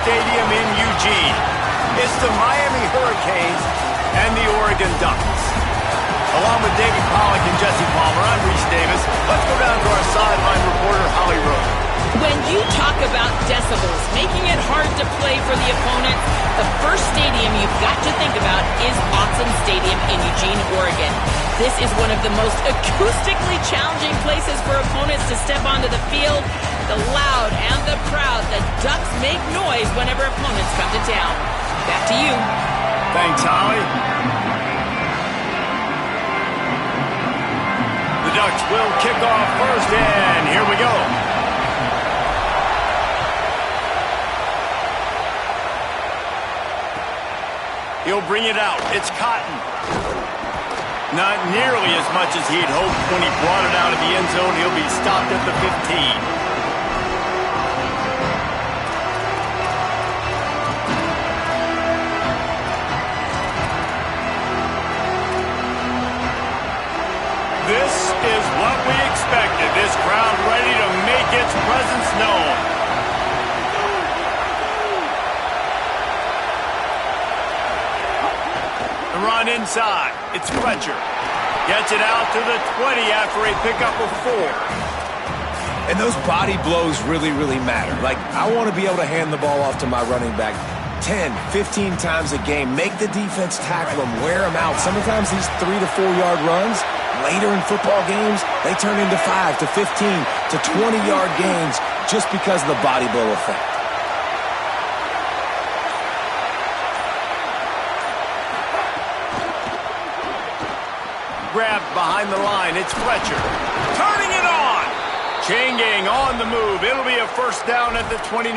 Stadium in Eugene. It's the Miami Hurricanes and the Oregon Ducks. Along with David Pollack and Jesse Palmer, I'm Reese Davis. Let's go down to our sideline reporter, Holly Rowe. When you talk about decibels, making it hard to play for the opponent, the first stadium you've got to think about is Autzen Stadium in Eugene, Oregon. This is one of the most acoustically challenging places for opponents to step onto the field. The loud and the proud, the Ducks make noise whenever opponents come to town. Back to you. Thanks, Holly. The Ducks will kick off first, and here we go. He'll bring it out. It's Cotton. Not nearly as much as he'd hoped when he brought it out of the end zone. He'll be stopped at the 15. This is what we expected. This crowd ready to make its presence known. The run inside. It's Fletcher. Gets it out to the 20 after a pickup of 4. And those body blows really, really matter. Like, I want to be able to hand the ball off to my running back 10, 15 times a game. Make the defense tackle him, wear him out. Sometimes these 3 to 4 yard runs, later in football games, they turn into 5 to 15 to 20 yard gains just because of the body blow effect. Grabbed behind the line. It's Fletcher. Turning it on. Chain gang on the move. It'll be a first down at the 29.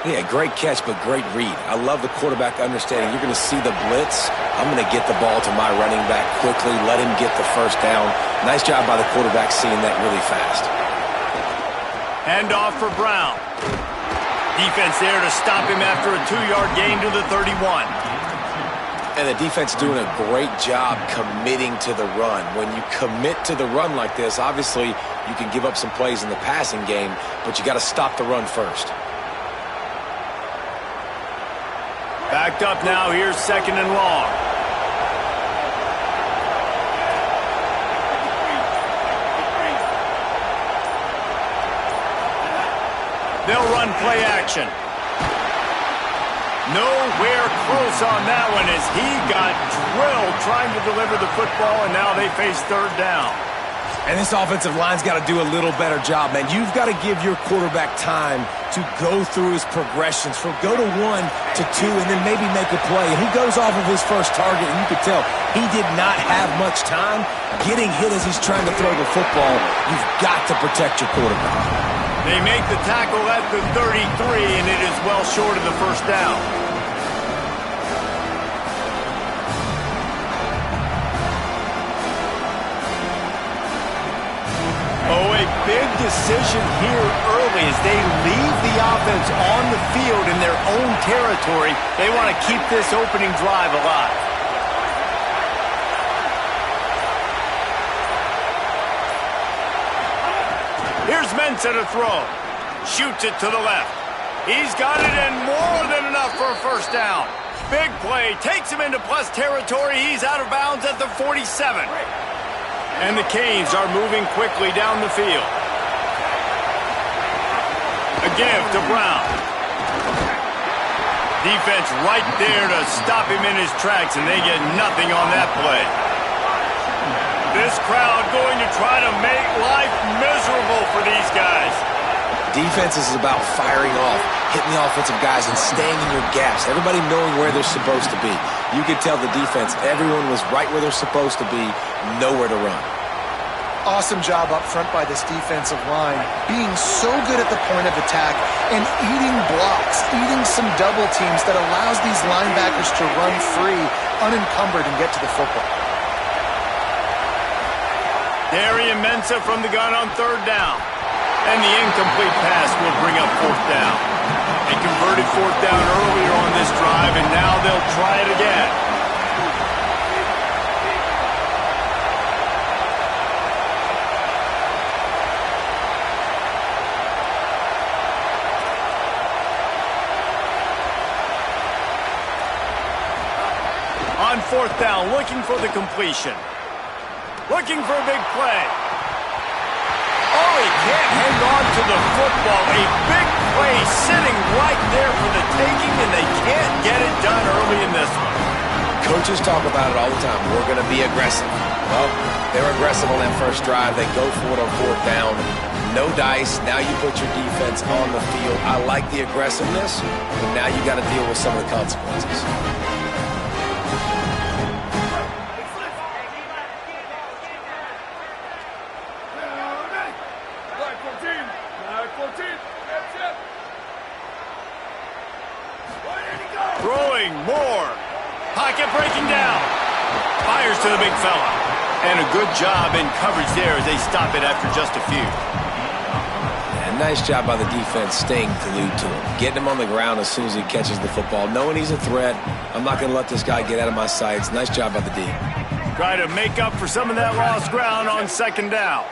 Yeah, great catch, but great read. I love the quarterback understanding. You're going to see the blitz. I'm going to get the ball to my running back quickly, let him get the first down. Nice job by the quarterback seeing that really fast. Hand off for Brown. Defense there to stop him after a 2-yard gain to the 31. And the defense doing a great job committing to the run. When you commit to the run like this, obviously you can give up some plays in the passing game, but you got to stop the run first. Backed up now. Here's 2nd and long. They'll run play action. Nowhere close on that one as he got drilled trying to deliver the football, and now they face 3rd down. And this offensive line's got to do a little better job, man. You've got to give your quarterback time to go through his progressions, from go to 1 to 2, and then maybe make a play. And he goes off of his first target, and you could tell he did not have much time getting hit as he's trying to throw the football. You've got to protect your quarterback. They make the tackle at the 33, and it is well short of the first down. Oh, a big decision here early as they leave the offense on the field in their own territory. They want to keep this opening drive alive. Here's Mensah to throw. Shoots it to the left. He's got it and more than enough for a first down. Big play. Takes him into plus territory. He's out of bounds at the 47. And the Canes are moving quickly down the field. A give to Brown. Defense right there to stop him in his tracks, and they get nothing on that play. This crowd going to try to make life miserable for these guys. Defense is about firing off, hitting the offensive guys, and staying in your gaps. Everybody knowing where they're supposed to be. You could tell the defense, everyone was right where they're supposed to be, nowhere to run. Awesome job up front by this defensive line, being so good at the point of attack and eating blocks, eating some double teams that allows these linebackers to run free, unencumbered, and get to the football. Darian Mensah from the gun on 3rd down. And the incomplete pass will bring up 4th down. They converted 4th down earlier on this drive, and now they'll try it again. On 4th down, looking for the completion. Looking for a big play. Oh, he can't hang on to the football. A big play sitting right there for the taking, and they can't get it done early in this one. Coaches talk about it all the time. We're going to be aggressive. Well, they're aggressive on that first drive. They go for it on 4th down. No dice. Now you put your defense on the field. I like the aggressiveness, but now you got to deal with some of the consequences. Throwing more. Pocket breaking down. Fires to the big fella. And a good job in coverage there as they stop it after just a few. And nice job by the defense staying glued to him. Getting him on the ground as soon as he catches the football. Knowing he's a threat. I'm not going to let this guy get out of my sights. Nice job by the D. Try to make up for some of that lost ground on 2nd down.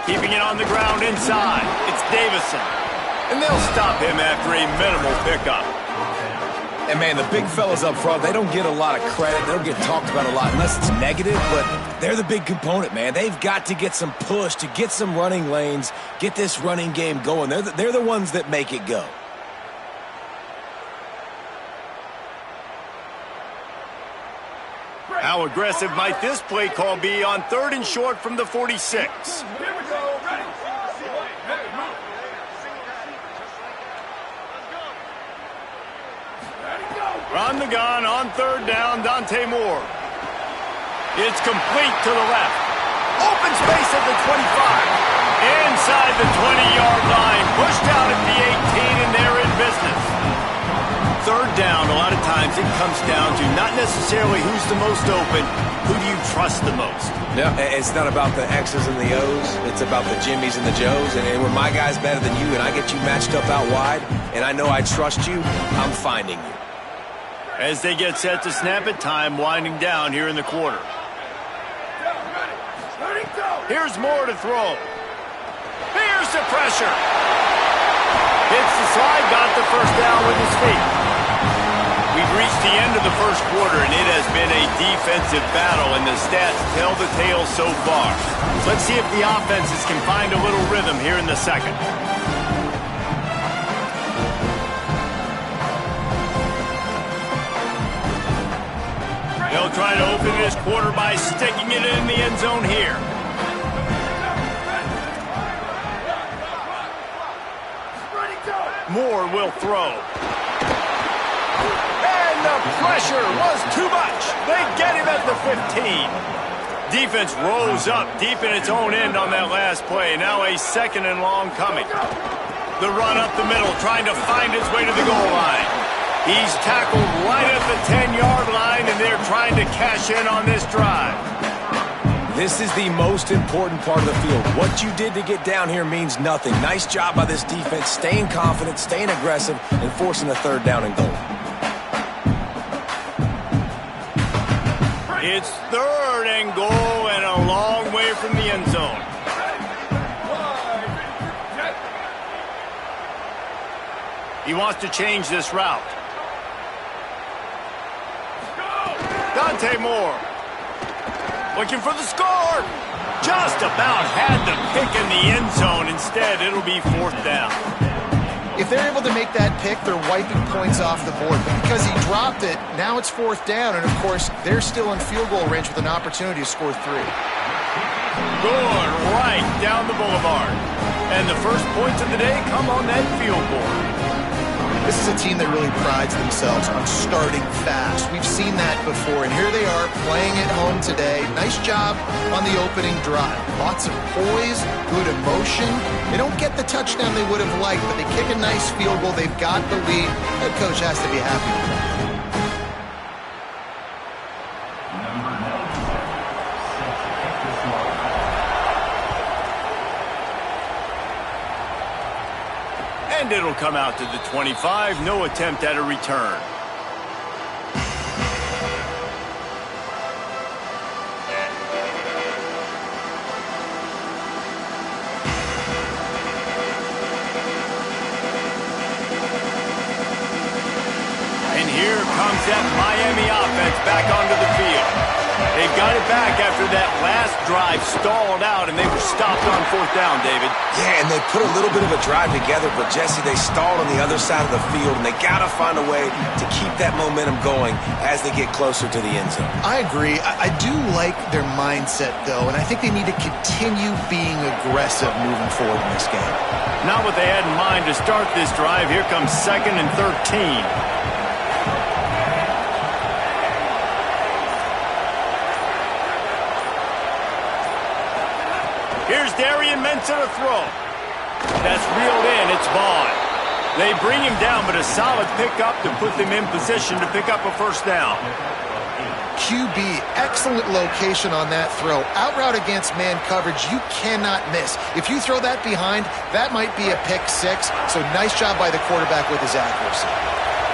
Keeping it on the ground inside. It's Davison. And they'll stop him after a minimal pickup. And, man, the big fellas up front, they don't get a lot of credit. They don't get talked about a lot unless it's negative, but they're the big component, man. They've got to get some push to get some running lanes, get this running game going. They're the ones that make it go. How aggressive might this play call be on 3rd and short from the 46? On the gun, on 3rd down, Dante Moore. It's complete to the left. Open space at the 25. Inside the 20-yard line. Pushed out at the 18, and they're in business. 3rd down, a lot of times it comes down to not necessarily who's the most open, who do you trust the most? Yeah, it's not about the X's and the O's. It's about the Jimmys and the Joes. And when my guy's better than you and I get you matched up out wide, and I know I trust you, I'm finding you. As they get set to snap it, time winding down here in the quarter. Here's Moore to throw. Here's the pressure. Hits the slide, got the 1st down with his feet. We've reached the end of the 1st quarter, and it has been a defensive battle, and the stats tell the tale so far. Let's see if the offenses can find a little rhythm here in the 2nd. They'll try to open this quarter by sticking it in the end zone here. Moore will throw. And the pressure was too much. They get him at the 15. Defense rose up deep in its own end on that last play. Now a 2nd and long coming. The run up the middle, trying to find his way to the goal line. He's tackled right at the 10-yard line, and they're trying to cash in on this drive. This is the most important part of the field. What you did to get down here means nothing. Nice job by this defense, staying confident, staying aggressive, and forcing a 3rd down and goal. It's 3rd and goal and a long way from the end zone. He wants to change this route. Dante Moore. Looking for the score. Just about had the pick in the end zone. Instead, it'll be 4th down. If they're able to make that pick, they're wiping points off the board. But because he dropped it, now it's 4th down. And, of course, they're still in field goal range with an opportunity to score 3. Going right down the boulevard. And the first points of the day come on that field goal. This is a team that really prides themselves on starting fast. We've seen that before, and here they are playing at home today. Nice job on the opening drive. Lots of poise, good emotion. They don't get the touchdown they would have liked, but they kick a nice field goal. They've got the lead. Head coach has to be happy with that. And it'll come out to the 25. No attempt at a return. got it back after that last drive stalled out, and they were stopped on 4th down, David. Yeah, and they put a little bit of a drive together, but, Jesse, they stalled on the other side of the field, and they got to find a way to keep that momentum going as they get closer to the end zone. I agree. I do like their mindset, though, and I think they need to continue being aggressive moving forward in this game. Not what they had in mind to start this drive. Here comes 2nd and 13. Here's Darian Mensah to throw. That's reeled in. It's Vaughn. They bring him down, but a solid pickup to put them in position to pick up a 1st down. QB, excellent location on that throw. Out route against man coverage, you cannot miss. If you throw that behind, that might be a pick 6. So nice job by the quarterback with his accuracy.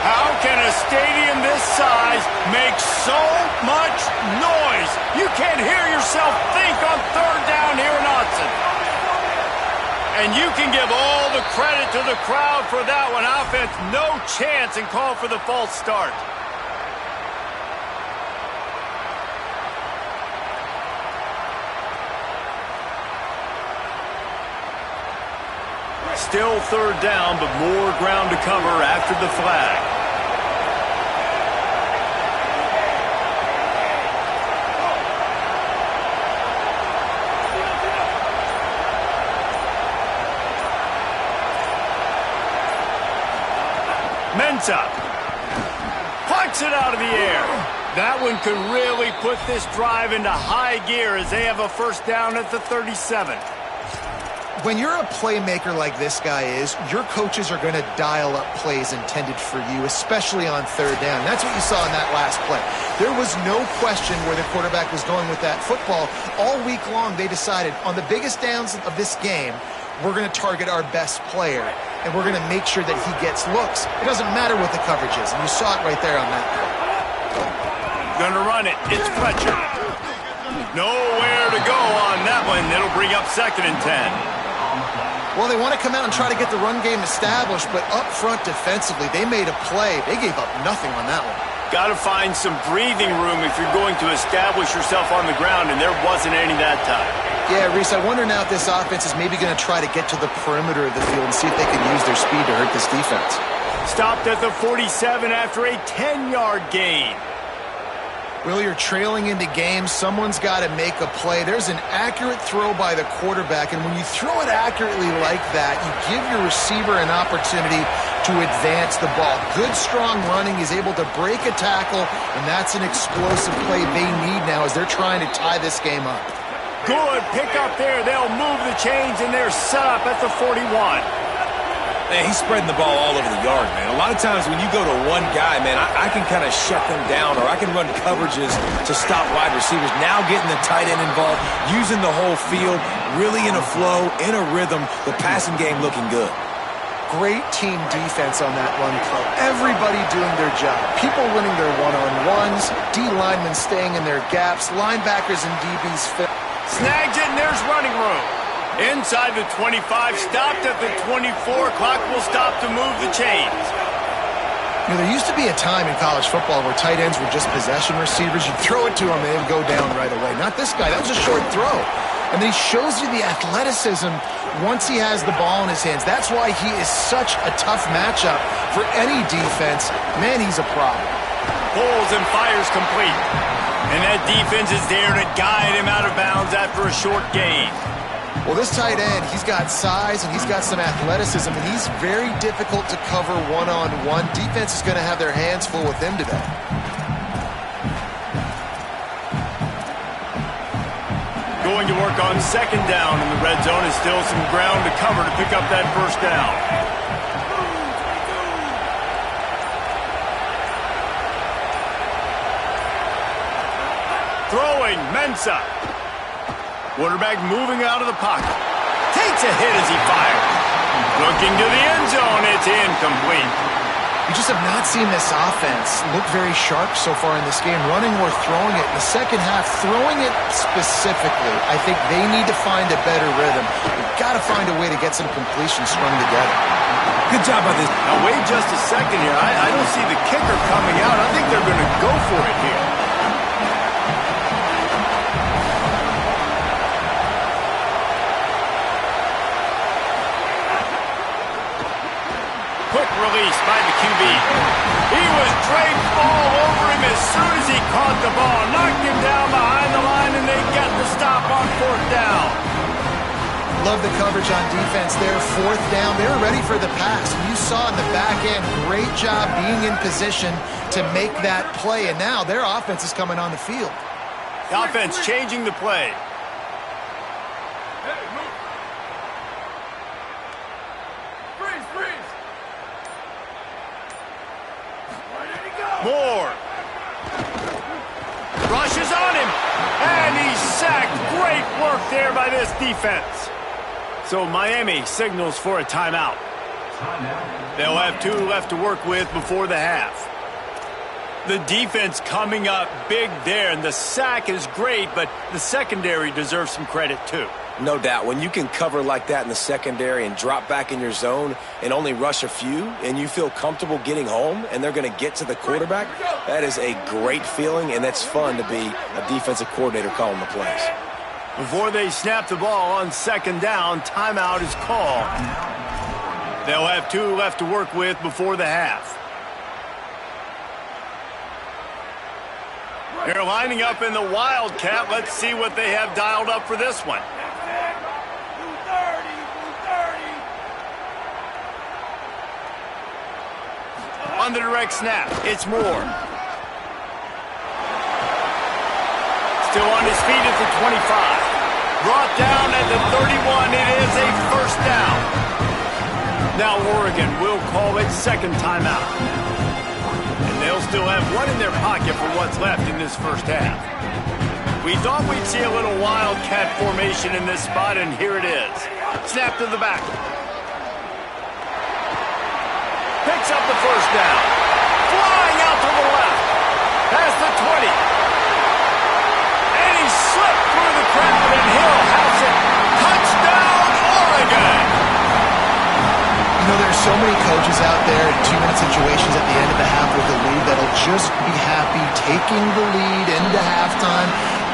How can a stadium this size make so much noise? You can't hear yourself think on 3rd down here in Autzen. And you can give all the credit to the crowd for that one. Offense, no chance, and call for the false start. Still 3rd down, but more ground to cover after the flag. Mensah plucks it out of the air. That one could really put this drive into high gear as they have a 1st down at the 37. When you're a playmaker like this guy is, your coaches are going to dial up plays intended for you, especially on 3rd down. That's what you saw in that last play. There was no question where the quarterback was going with that football. All week long, they decided on the biggest downs of this game, we're going to target our best player, and we're going to make sure that he gets looks. It doesn't matter what the coverage is, and you saw it right there on that play. Gonna run it. It's Fletcher. Nowhere to go on that one. It'll bring up 2nd and 10. Well, they want to come out and try to get the run game established, but up front defensively, they made a play. They gave up nothing on that one. Got to find some breathing room if you're going to establish yourself on the ground, and there wasn't any that time. Yeah, Reese, I wonder now if this offense is maybe going to try to get to the perimeter of the field and see if they can use their speed to hurt this defense. Stopped at the 47 after a 10-yard gain. Well, you're trailing into games. Someone's got to make a play. There's an accurate throw by the quarterback, and when you throw it accurately like that, you give your receiver an opportunity to advance the ball. Good, strong running. He's able to break a tackle, and that's an explosive play they need now as they're trying to tie this game up. Good pick up there. They'll move the chains, and they're set up at the 41. Man, he's spreading the ball all over the yard, man. A lot of times when you go to one guy, man, I can kind of shut them down, or I can run coverages to stop wide receivers. Now getting the tight end involved, using the whole field, really in a flow, in a rhythm, the passing game looking good. Great team defense on that run play. Everybody doing their job. People winning their one-on-ones, D linemen staying in their gaps, linebackers and DBs fit. Snags it, and there's running room. Inside the 25, stopped at the 24. Clock will stop to move the chains. You know, there used to be a time in college football where tight ends were just possession receivers. You'd throw it to them and they'd go down right away. Not this guy. That was a short throw. And then he shows you the athleticism once he has the ball in his hands. That's why he is such a tough matchup for any defense. Man, he's a problem. Pulls and fires complete. And that defense is there to guide him out of bounds after a short gain. Well, this tight end, he's got size and he's got some athleticism, and he's very difficult to cover one-on-one. Defense is going to have their hands full with him today. Going to work on 2nd down in the red zone, and still some ground to cover to pick up that 1st down. Throwing, Mensah. Quarterback moving out of the pocket. Takes a hit as he fires. Looking to the end zone. It's incomplete. You just have not seen this offense look very sharp so far in this game, running or throwing it. In the second half, throwing it specifically, I think they need to find a better rhythm. They've got to find a way to get some completions strung together. Good job by this. Now, wait just a second here. I don't see the kicker coming out. I think they're going to go for it here. release by the QB. He was draped all over him as soon as he caught the ball. Knocked him down behind the line, and they get the stop on 4th down. Love the coverage on defense there. 4th down. They were ready for the pass. You saw in the back end, great job being in position to make that play. And now their offense is coming on the field. The offense changing the play. Moore. Rushes on him. And he's sacked. Great work there by this defense. So Miami signals for a timeout. They'll have 2 left to work with before the half. The defense coming up big there, and the sack is great, but the secondary deserves some credit too. No doubt. When you can cover like that in the secondary and drop back in your zone and only rush a few, and you feel comfortable getting home and they're going to get to the quarterback, that is a great feeling, and that's fun to be a defensive coordinator calling the plays. Before they snap the ball on 2nd down, timeout is called. They'll have 2 left to work with before the half. They're lining up in the Wildcat. Let's see what they have dialed up for this one. On the direct snap, it's Moore. Still on his feet at the 25. Brought down at the 31. It is a 1st down. Now Oregon will call its 2nd timeout. And they'll still have 1 in their pocket for what's left in this 1st half. We thought we'd see a little Wildcat formation in this spot, and here it is. Snap to the back. Picks up the 1st down. Flying out to the left. Past the 20. And he slipped through the crowd, and Hill has it. Touchdown, Oregon! You know, there's so many coaches out there in 2-minute situations at the end of the half with the lead that'll just be happy taking the lead into halftime.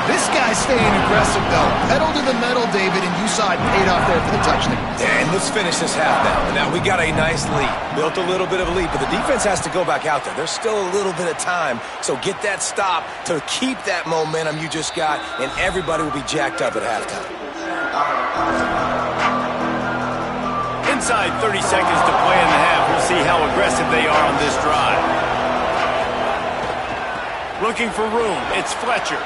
This guy's staying aggressive, though. Pedal to the metal, David, and you saw it paid off there for the touchdown. And let's finish this half now. Now, we got a nice lead. Built a little bit of a lead, but the defense has to go back out there. There's still a little bit of time, so get that stop to keep that momentum you just got, and everybody will be jacked up at halftime. Inside 30 seconds to play in the half. We'll see how aggressive they are on this drive. Looking for room. It's Fletcher.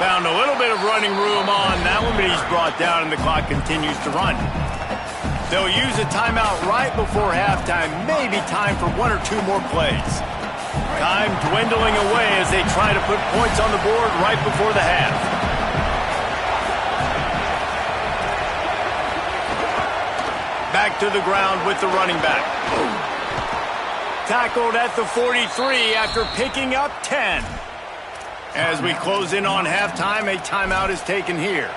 Found a little bit of running room on that one, but he's brought down and the clock continues to run. They'll use a timeout right before halftime. Maybe time for 1 or 2 more plays. Time dwindling away as they try to put points on the board right before the half. Back to the ground with the running back. Tackled at the 43 after picking up 10. As we close in on halftime, a timeout is taken here.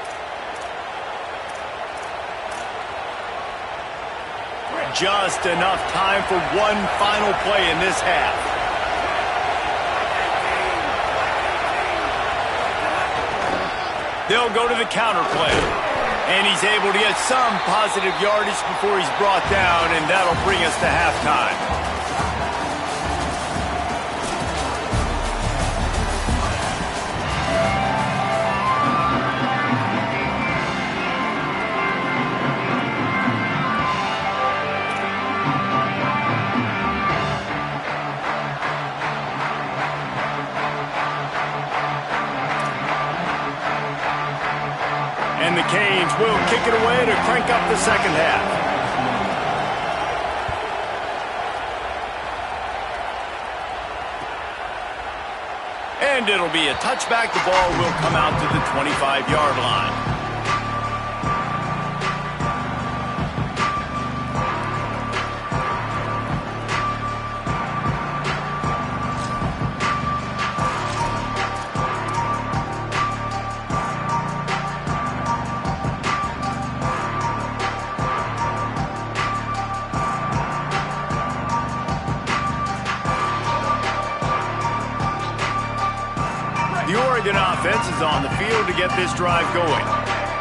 Just enough time for 1 final play in this half. They'll go to the counter play. And he's able to get some positive yardage before he's brought down, and that'll bring us to halftime. And the Canes will kick it away to crank up the 2nd half. And it'll be a touchback. The ball will come out to the 25-yard line. The Oregon offense is on the field to get this drive going.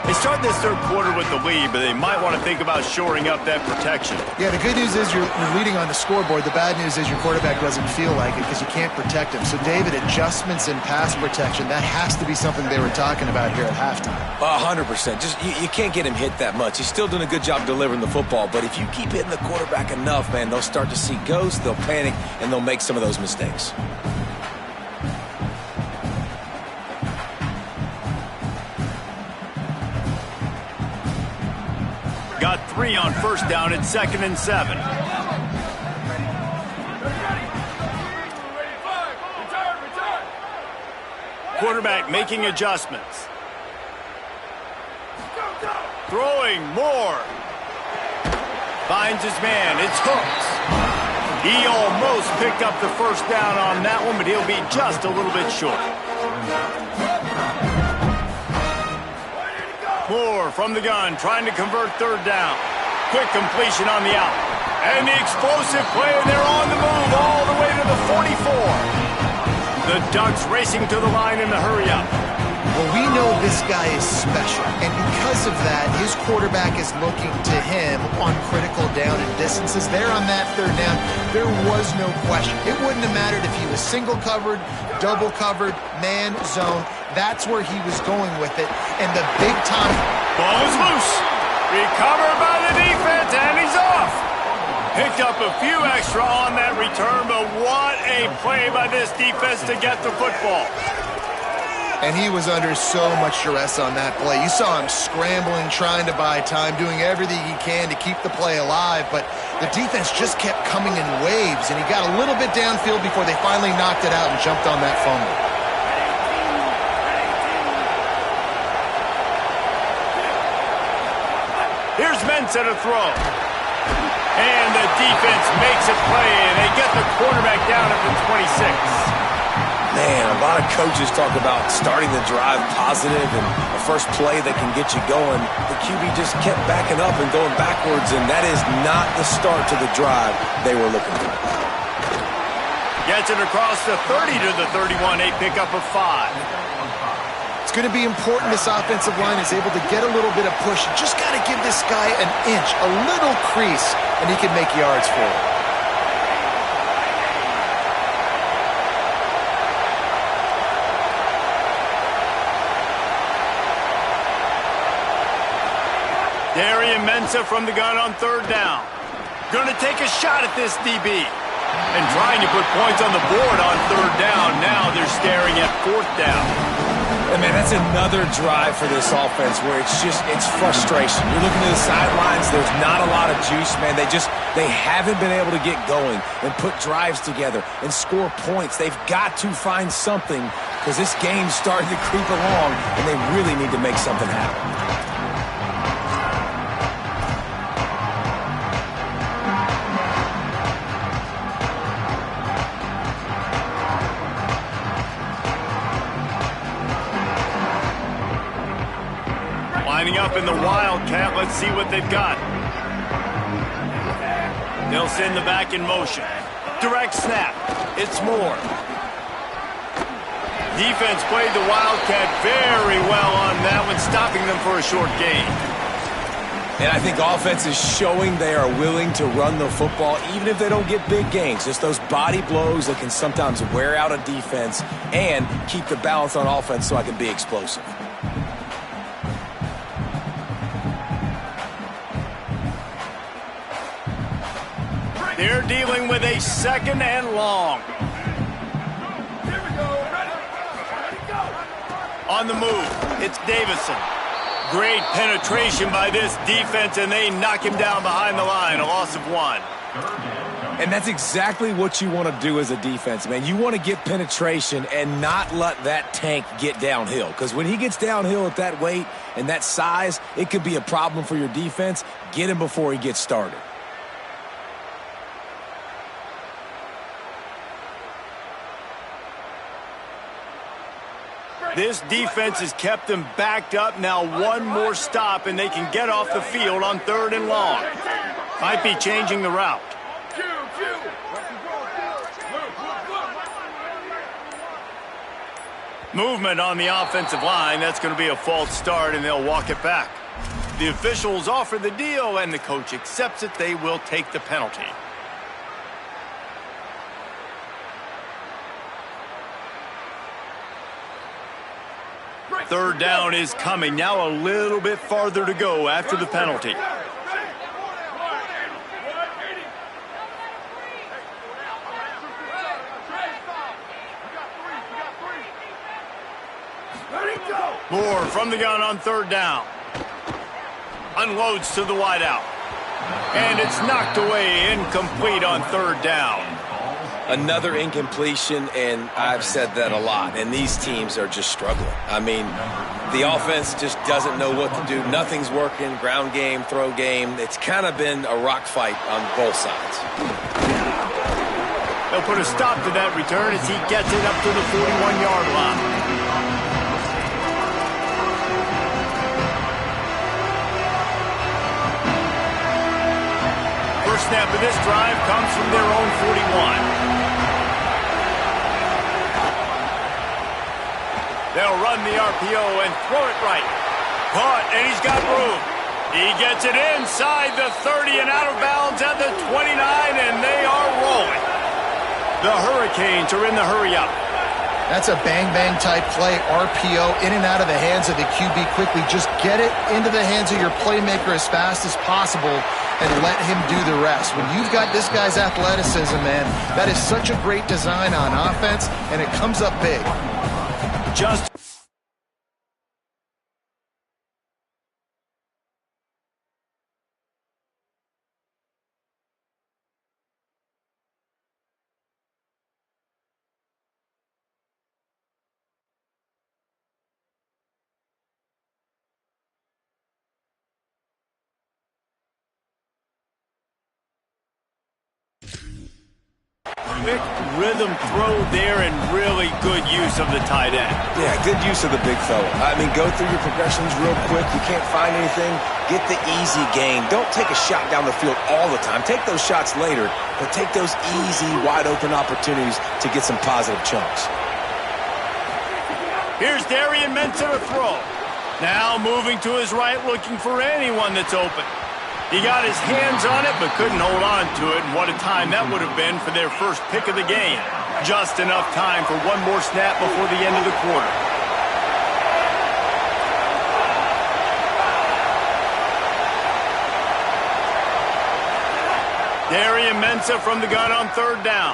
They start this third quarter with the lead, but they might want to think about shoring up that protection. Yeah, the good news is you're leading on the scoreboard. The bad news is your quarterback doesn't feel like it because you can't protect him. So, David, adjustments in pass protection, that has to be something they were talking about here at halftime. 100%. Just you can't get him hit that much. He's still doing a good job delivering the football, but if you keep hitting the quarterback enough, man, they'll start to see ghosts, they'll panic, and they'll make some of those mistakes. Got 3 on first down at 2nd and 7. Quarterback making adjustments. Throwing more. Finds his man. It's Hooks. He almost picked up the first down on that one, but he'll be just a little bit short. Moore from the gun, trying to convert third down. Quick completion on the out. And the explosive play, and they're on the move all the way to the 44. The Ducks racing to the line in the hurry-up. Well, we know this guy is special, and because of that, his quarterback is looking to him on critical down and distances. There on that third down, there was no question. It wouldn't have mattered if he was single covered, double covered, man, zone. That's where he was going with it, and the big time. Ball is loose. Recovered by the defense, and he's off. Picked up a few extra on that return, but what a play by this defense to get the football. And he was under so much duress on that play. You saw him scrambling, trying to buy time, doing everything he can to keep the play alive, but the defense just kept coming in waves, and he got a little bit downfield before they finally knocked it out and jumped on that fumble. Here's Mensah to throw. And the defense makes a play, and they get the quarterback down at the 26. Man, a lot of coaches talk about starting the drive positive and a first play that can get you going. The QB just kept backing up and going backwards, and that is not the start to the drive they were looking for. Gets it across the 30 to the 31, a pickup of 5. It's going to be important this offensive line is able to get a little bit of push. You just got to give this guy an inch, a little crease, and he can make yards for it. Darian Mensah from the gun on third down. Going to take a shot at this DB. And trying to put points on the board on third down. Now they're staring at fourth down. And man, that's another drive for this offense where it's frustration. You're looking to the sidelines, there's not a lot of juice, man. They haven't been able to get going and put drives together and score points. They've got to find something because this game's starting to creep along and they really need to make something happen. Lining up in the Wildcat. Let's see what they've got. They'll send the back in motion. Direct snap. It's Moore. Defense played the Wildcat very well on that one, stopping them for a short gain. And I think offense is showing they are willing to run the football, even if they don't get big gains. Just those body blows that can sometimes wear out a defense and keep the balance on offense so I can be explosive. They're dealing with a 2nd and long. Here we go. Ready, go. On the move, it's Davison. Great penetration by this defense, and they knock him down behind the line, a loss of 1. And that's exactly what you want to do as a defense, man. You want to get penetration and not let that tank get downhill. Because when he gets downhill at that weight and that size, it could be a problem for your defense. Get him before he gets started. This defense has them backed up. Now one more stop, and they can get off the field on 3rd and long. Might be changing the route. Movement on the offensive line. That's going to be a false start, and they'll walk it back. The officials offer the deal, and the coach accepts it. They will take the penalty. Third down is coming. Now a little bit farther to go after the penalty. Moore from the gun on third down. Unloads to the wideout. And it's knocked away, incomplete on third down. Another incompletion, and I've said that a lot, and these teams are just struggling. I mean, the offense just doesn't know what to do. Nothing's working, ground game, throw game. It's kind of been a rock fight on both sides. They'll put a stop to that return as he gets it up to the 41-yard line. First snap of this drive comes from their own 41. They'll run the RPO and throw it right. Caught, and he's got room. He gets it inside the 30 and out of bounds at the 29, and they are rolling. The Hurricanes are in the hurry-up. That's a bang-bang type play, RPO, in and out of the hands of the QB quickly. Just get it into the hands of your playmaker as fast as possible and let him do the rest. When you've got this guy's athleticism, man, that is such a great design on offense, and it comes up big. Just quick rhythm throw there and really good use of the tight end. Yeah, good use of the big fella. I mean, go through your progressions real quick. You can't find anything. Get the easy gain. Don't take a shot down the field all the time. Take those shots later, but take those easy, wide-open opportunities to get some positive chunks. Here's Darian Mensah to throw. Now moving to his right, looking for anyone that's open. He got his hands on it, but couldn't hold on to it, and what a time that would have been for their first pick of the game. Just enough time for one more snap before the end of the quarter. Darian Mensah from the gun on third down.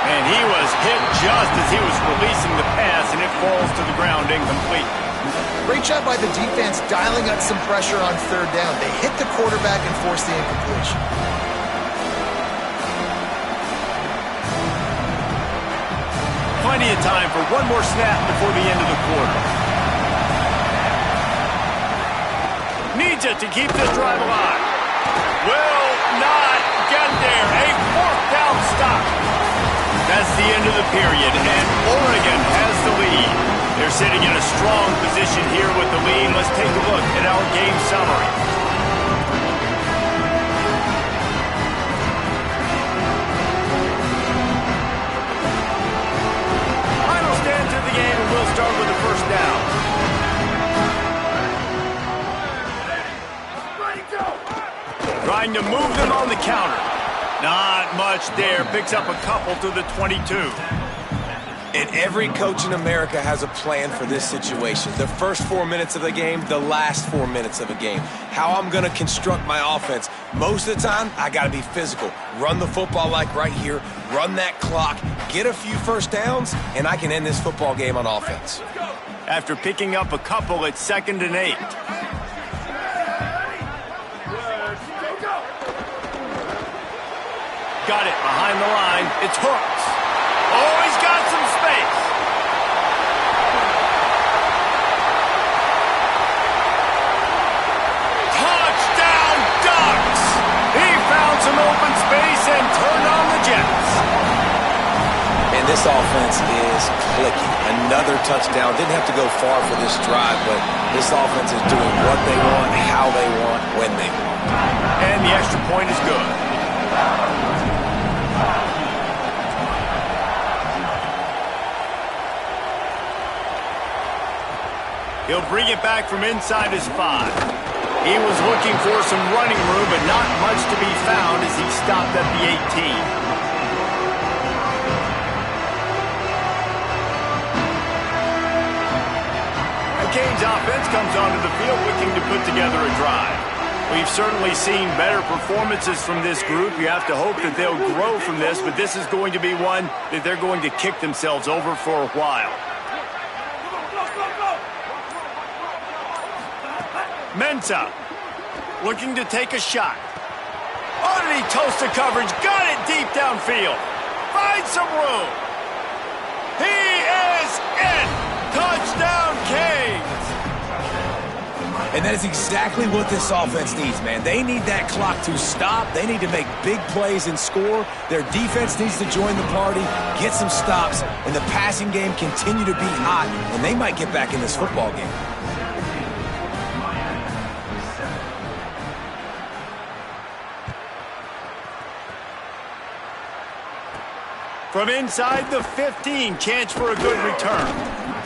And he was hit just as he was releasing the pass, and it falls to the ground incomplete. Great job by the defense dialing up some pressure on third down. They hit the quarterback and forced the incompletion. Plenty of time for one more snap before the end of the quarter. Needs it to keep this drive alive. Will not get there. A fourth down stop. That's the end of the period, and Oregon has the lead. They're sitting in a strong position here with the lead. Let's take a look at our game summary. Final stand to the game, and we'll start with the first down. Trying to move them on the counter. Not much there. Picks up a couple to the 22. And every coach in America has a plan for this situation. The first 4 minutes of the game, the last 4 minutes of a game. How I'm going to construct my offense. Most of the time, I got to be physical. Run the football like right here. Run that clock. Get a few first downs, and I can end this football game on offense. After picking up a couple at 2nd and 8. Got it behind the line. It's Hooks. Oh, he's got some space. Touchdown, Ducks! He found some open space and turned on the Jets. And this offense is clicking. Another touchdown. Didn't have to go far for this drive, but this offense is doing what they want, how they want, when they want. And the extra point is good. He'll bring it back from inside his 5. He was looking for some running room, but not much to be found as he stopped at the 18. The Canes offense comes onto the field looking to put together a drive. We've certainly seen better performances from this group. You have to hope that they'll grow from this, but this is going to be one that they're going to kick themselves over for a while. Mensah looking to take a shot. Oh, did he toast the coverage? Got it deep downfield. Finds some room. He is in. Touchdown, Canes. And that is exactly what this offense needs, man. They need that clock to stop. They need to make big plays and score. Their defense needs to join the party, get some stops, and the passing game continue to be hot, and they might get back in this football game. From inside the 15, chance for a good return.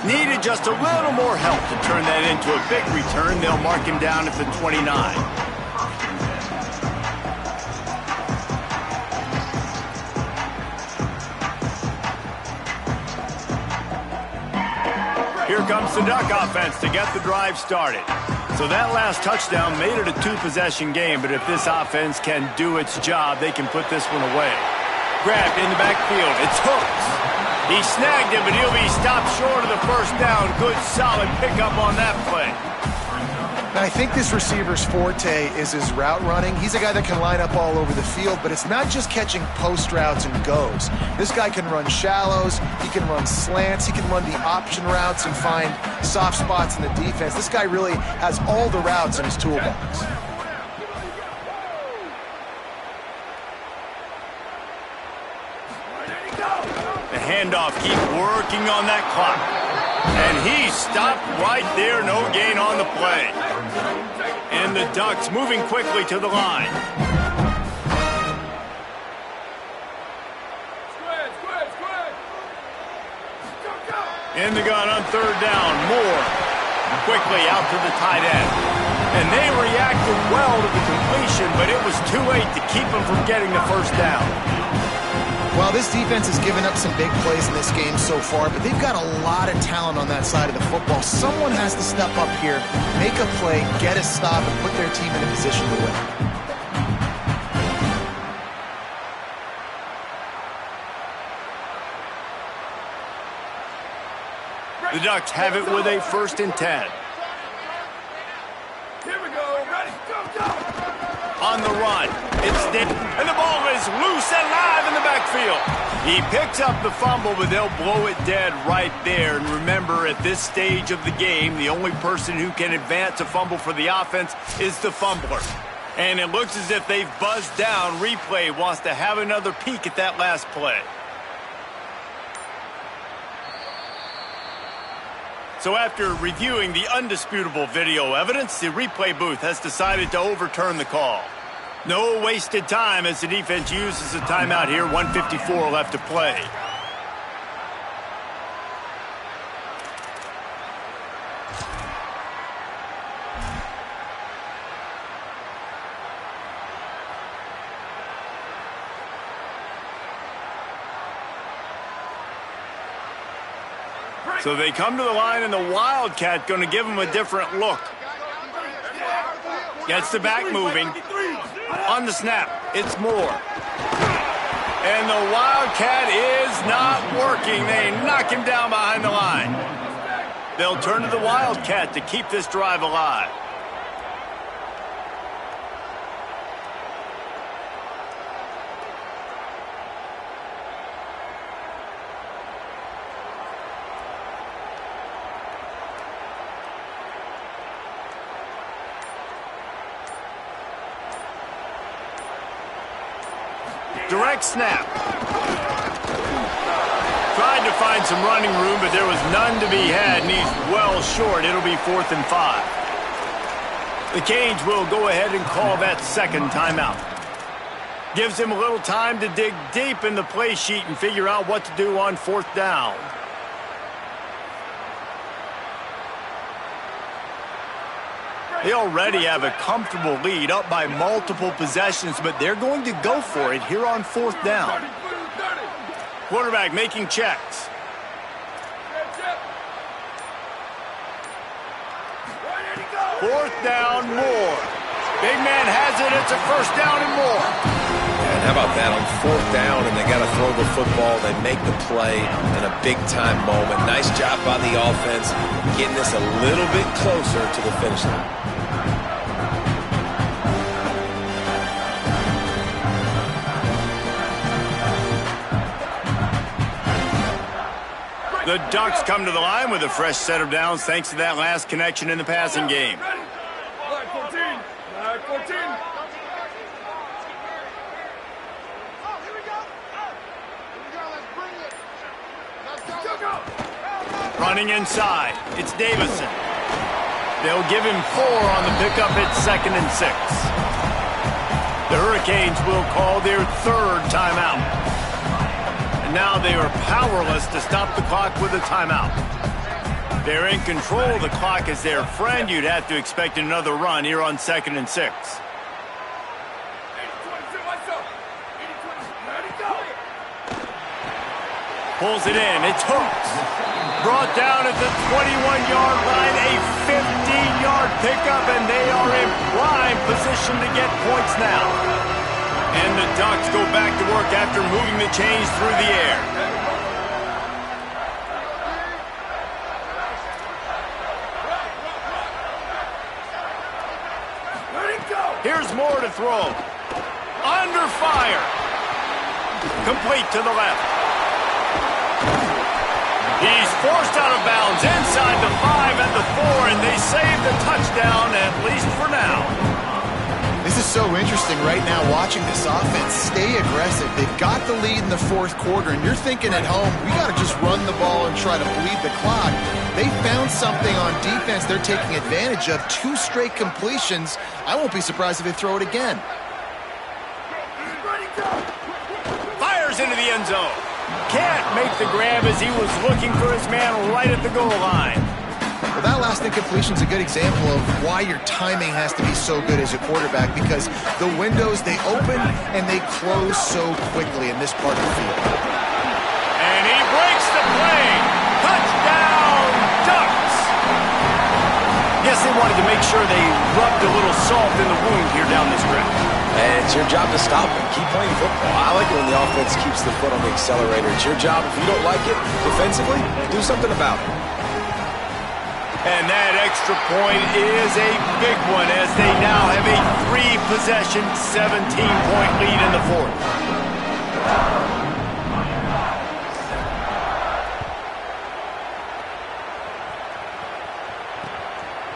Needed just a little more help to turn that into a big return. They'll mark him down at the 29. Here comes the Duck offense to get the drive started. So that last touchdown made it a 2-possession game, but if this offense can do its job, they can put this one away. Grabbed in the backfield. It's Hooks. He snagged him, but he'll be stopped short of the first down. Good, solid pickup on that play. Now, I think this receiver's forte is his route running. He's a guy that can line up all over the field, but it's not just catching post routes and goes. This guy can run shallows. He can run slants. He can run the option routes and find soft spots in the defense. This guy really has all the routes in his toolbox. Handoff, keep working on that clock. And he stopped right there, no gain on the play. And the Ducks moving quickly to the line. In the gun on third down, Moore quickly out to the tight end. And they reacted well to the completion, but it was too late to keep them from getting the first down. Well, this defense has given up some big plays in this game so far, but they've got a lot of talent on that side of the football. Someone has to step up here, make a play, get a stop, and put their team in a position to win. The Ducks have it with a 1st and 10. Here we go. Ready? Go, go. On the run, it's Nick, and the ball is loose and live in the backfield. He picks up the fumble, but they'll blow it dead right there. And remember, at this stage of the game, the only person who can advance a fumble for the offense is the fumbler. And it looks as if they've buzzed down. Replay wants to have another peek at that last play. So after reviewing the undisputable video evidence, the replay booth has decided to overturn the call. No wasted time as the defense uses a timeout here, 1:54 left to play. So they come to the line, and the Wildcat going to give them a different look. Gets the back moving. On the snap, it's Moore. And the Wildcat is not working. They knock him down behind the line. They'll turn to the Wildcat to keep this drive alive. Direct snap. Tried to find some running room, but there was none to be had, and he's well short. It'll be 4th and 5. The Canes will go ahead and call that second timeout. Gives him a little time to dig deep in the play sheet and figure out what to do on 4th down. They already have a comfortable lead, up by multiple possessions, but they're going to go for it here on 4th down. Quarterback making checks. Fourth down, more. Big man has it. It's a 1st down and more. And how about that on 4th down, and they got to throw the football. They make the play in a big-time moment. Nice job by the offense, getting this a little bit closer to the finish line. The Ducks come to the line with a fresh set of downs thanks to that last connection in the passing game. Line 14. Line 14. Running inside, it's Davison. They'll give him 4 on the pickup at 2nd and 6. The Hurricanes will call their 3rd timeout. And now they are powerless to stop the clock with a timeout. They're in control of the clock as their friend. You'd have to expect another run here on 2nd and 6. Pulls it in, it's Hooks. Brought down at the 21-yard line, a 15-yard pickup, and they are in prime position to get points now. And the Ducks go back to work after moving the chains through the air. Here's more to throw. Under fire. Complete to the left. He's forced out of bounds inside the 5 and the 4, and they save the touchdown, at least for now. This is so interesting right now watching this offense stay aggressive. They've got the lead in the 4th quarter, and you're thinking at home, we got to just run the ball and try to bleed the clock. They found something on defense they're taking advantage of. 2 straight completions. I won't be surprised if they throw it again. Fires into the end zone. Can't make the grab as he was looking for his man right at the goal line. Well, that last incompletion is a good example of why your timing has to be so good as a quarterback, because the windows, they open and they close so quickly in this part of the field. And he breaks the play. Touchdown, Ducks! Guess they wanted to make sure they rubbed a little salt in the wound here down the stretch. And it's your job to stop him. Keep playing football. I like it when the offense keeps the foot on the accelerator. It's your job. If you don't like it defensively, do something about it. And that extra point is a big one as they now have a 3-possession, 17-point lead in the 4th.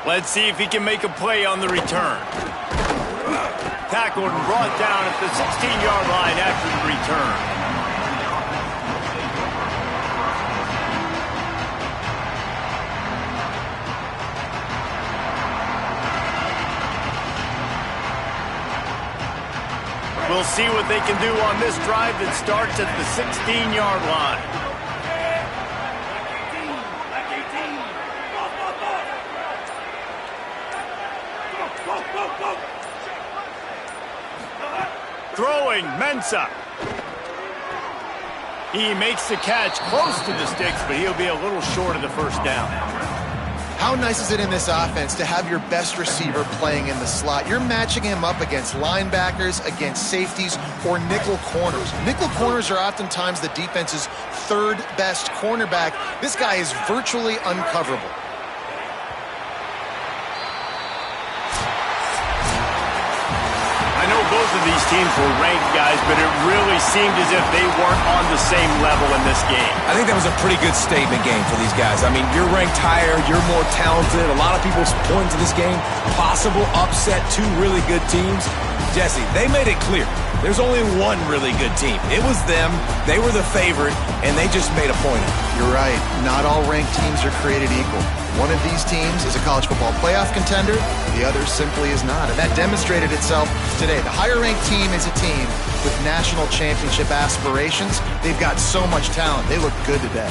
Let's see if he can make a play on the return. Tackled and brought down at the 16-yard line after the return. We'll see what they can do on this drive that starts at the 16-yard line. Throwing, Mensah. He makes the catch close to the sticks, but he'll be a little short of the 1st down. How nice is it in this offense to have your best receiver playing in the slot? You're matching him up against linebackers, against safeties, or nickel corners. Nickel corners are oftentimes the defense's 3rd best cornerback. This guy is virtually uncoverable. I know both of these teams were ranked, guys, but it really seemed as if they weren't on the same level in this game. I think that was a pretty good statement game for these guys. I mean, you're ranked higher, you're more talented. A lot of people point to this game, possible upset, 2 really good teams. Jesse, they made it clear. There's only one really good team. It was them. They were the favorite, and they just made a point of it. You're right. Not all ranked teams are created equal. One of these teams is a college football playoff contender. The other simply is not. And that demonstrated itself today. The higher-ranked team is a team with national championship aspirations. They've got so much talent. They look good today.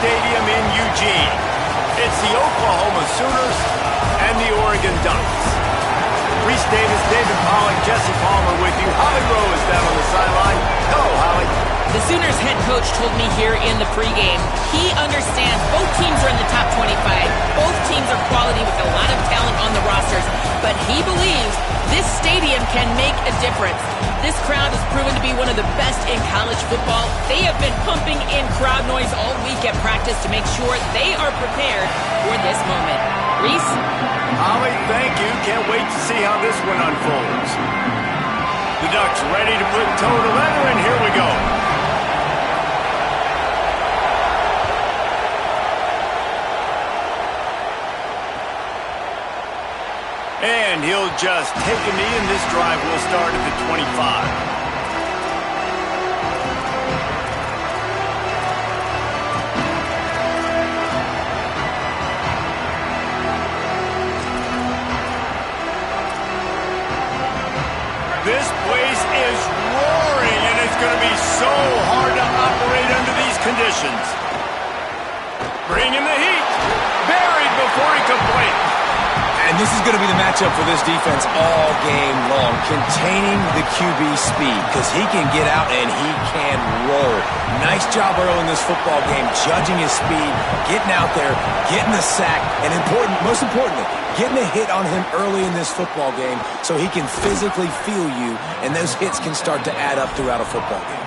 Stadium in Eugene. It's the Oklahoma Sooners and the Oregon Ducks. Reese Davis, David Pollack, Jesse Palmer with you. Holly Rose down on the sideline. Hello, Holly. The Sooners head coach told me here in the pregame, he understands both teams are in the top 25. Both teams are quality with a lot of talent on the rosters, but he believes this stadium can make a difference. This crowd has proven to be one of the best in college football. They have been pumping in crowd noise all week at practice to make sure they are prepared for this moment. Reese? Holly, thank you. Can't wait to see how this one unfolds. The Ducks ready to put toe to leather, and here we go. And he'll just take a knee, and this drive will start at the 25. This place is roaring, and it's going to be so hard to operate under these conditions. Bringing the heat. Buried before he could blink. And this is going to be the matchup for this defense all game long, containing the QB speed, because he can get out and he can roll. Nice job early in this football game, judging his speed, getting out there, getting the sack, and most importantly, getting a hit on him early in this football game so he can physically feel you, and those hits can start to add up throughout a football game.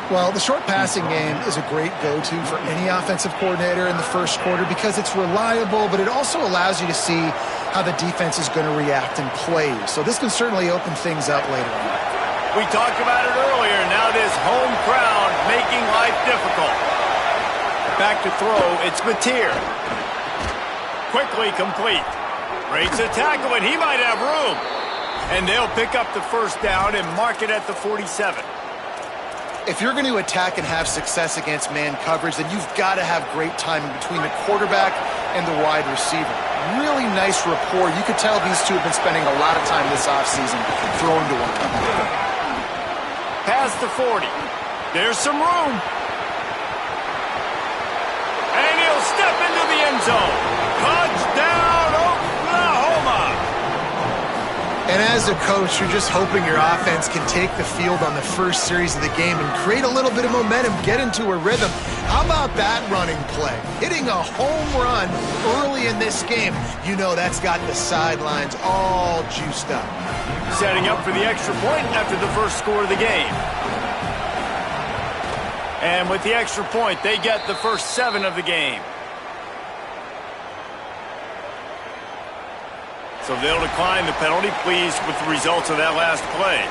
Well, the short passing game is a great go-to for any offensive coordinator in the first quarter because it's reliable, but it also allows you to see how the defense is going to react and play. So this can certainly open things up later on. We talked about it earlier. Now this home crowd making life difficult. Back to throw. It's Mateer. Quickly complete. Breaks a tackle, and he might have room. And they'll pick up the first down and mark it at the 47. If you're going to attack and have success against man coverage, then you've got to have great timing between the quarterback and the wide receiver. Really nice rapport. You could tell these two have been spending a lot of time this offseason throwing to one another. Past the 40. There's some room. And he'll step into the end zone. Touchdown, Oklahoma! And as a coach, you're just hoping your offense can take the field on the first series of the game and create a little bit of momentum, get into a rhythm. How about that running play? Hitting a home run early in this game. You know that's got the sidelines all juiced up. Setting up for the extra point after the first score of the game. And with the extra point, they get the first 7 of the game. So they'll decline the penalty, pleased with the results of that last play.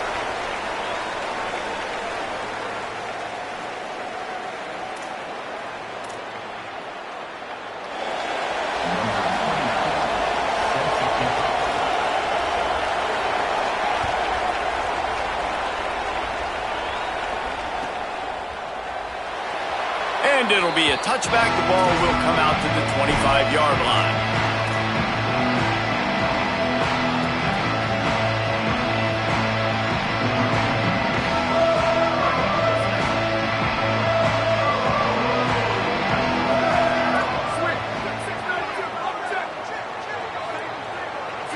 And it'll be a touchback. The ball will come out to the 25-yard line.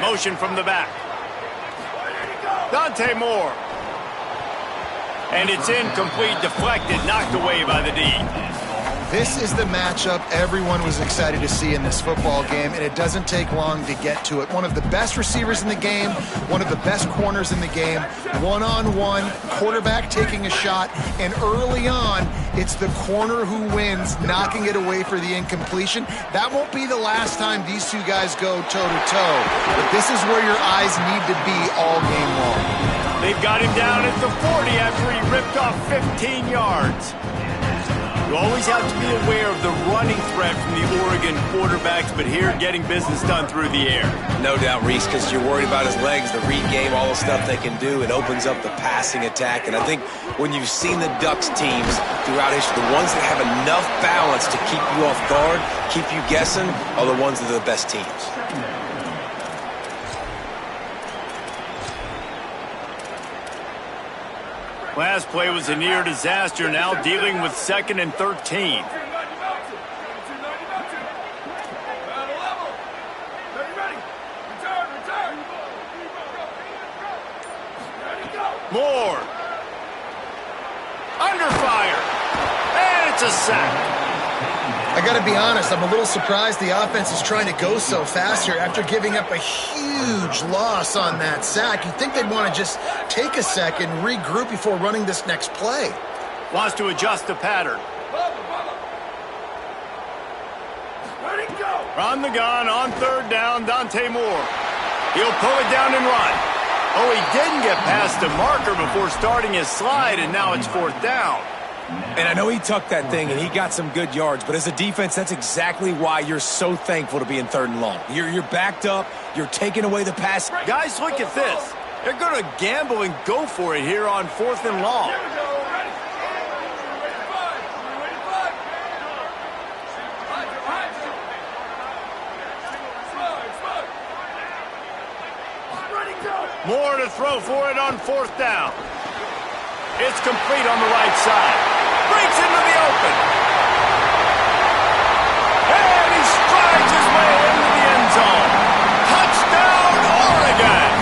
Motion from the back. Dante Moore. And it's incomplete, deflected, knocked away by the D. This is the matchup everyone was excited to see in this football game, and it doesn't take long to get to it. One of the best receivers in the game, one of the best corners in the game, one-on-one, quarterback taking a shot, and early on, it's the corner who wins, knocking it away for the incompletion. That won't be the last time these two guys go toe-to-toe, but this is where your eyes need to be all game long. They've got him down at the 40 after he ripped off 15 yards. You always have to be aware of the running threat from the Oregon quarterbacks, but here getting business done through the air. No doubt, Reese, because you're worried about his legs, the read game, all the stuff they can do. It opens up the passing attack. And I think when you've seen the Ducks teams throughout history, the ones that have enough balance to keep you off guard, keep you guessing, are the ones that are the best teams. Last play was a near disaster, now dealing with 2nd and 13. Moore. Under fire. And it's a sack. I got to be honest, I'm a little surprised the offense is trying to go so fast here after giving up a huge loss on that sack. You'd think they'd want to just take a second, regroup before running this next play. Wants to adjust the pattern. Ready, go! From the gun on third down, Dante Moore. He'll pull it down and run. Oh, he didn't get past the marker before starting his slide, and now it's fourth down. And I know he tucked that thing and he got some good yards, but as a defense, that's exactly why you're so thankful to be in third and long. You're backed up, you're taking away the pass. Guys, look at this. They're going to gamble and go for it here on fourth and long. Here we go, ready? Ready, five. Ready, go! Moore to throw for it on fourth down. It's complete on the right side. Breaks into the open. And he strides his way into the end zone. Touchdown, Oregon!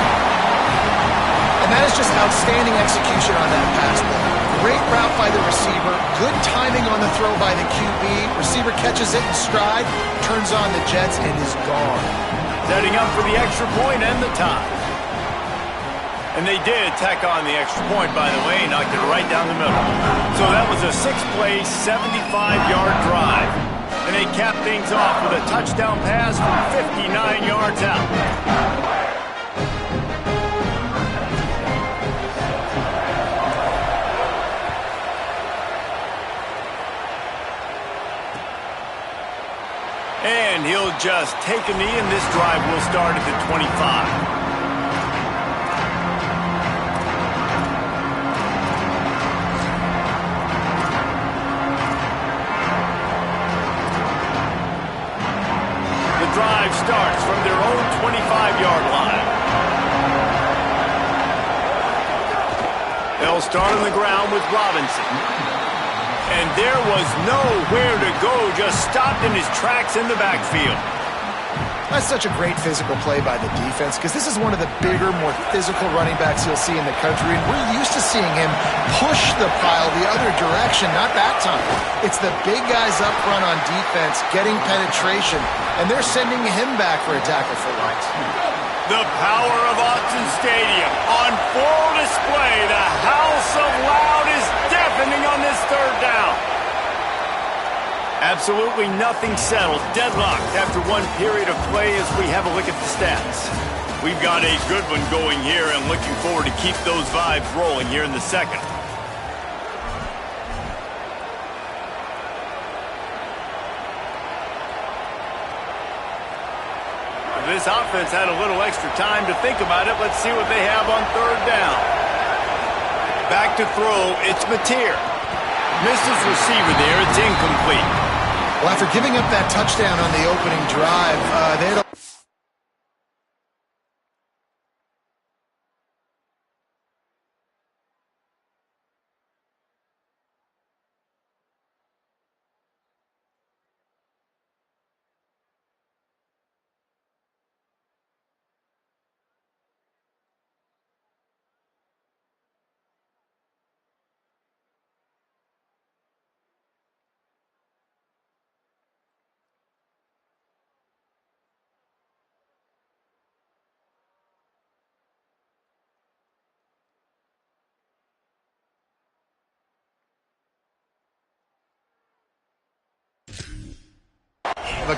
And that is just outstanding execution on that pass play. Great route by the receiver. Good timing on the throw by the QB. Receiver catches it in stride, turns on the jets, and is gone. Setting up for the extra point and the tie. And they did tack on the extra point, by the way, knocked it right down the middle. So that was a 6-play, 75-yard drive. And they capped things off with a touchdown pass from 59 yards out. And he'll just take a knee, and this drive will start at the 25. Drive starts from their own 25-yard line. They'll start on the ground with Robinson. And there was nowhere to go, just stopped in his tracks in the backfield. That's such a great physical play by the defense because this is one of the bigger, more physical running backs you'll see in the country, and we're used to seeing him push the pile the other direction, not that time. It's the big guys up front on defense getting penetration, and they're sending him back for a tackle for loss. The power of Autzen Stadium on full display. The house of loud is deafening on this third down. Absolutely nothing settled. Deadlocked after one period of play as we have a look at the stats. We've got a good one going here and looking forward to keep those vibes rolling here in the second. This offense had a little extra time to think about it. Let's see what they have on third down. Back to throw, it's Mateer. Misses receiver there, it's incomplete. Well, after giving up that touchdown on the opening drive, they had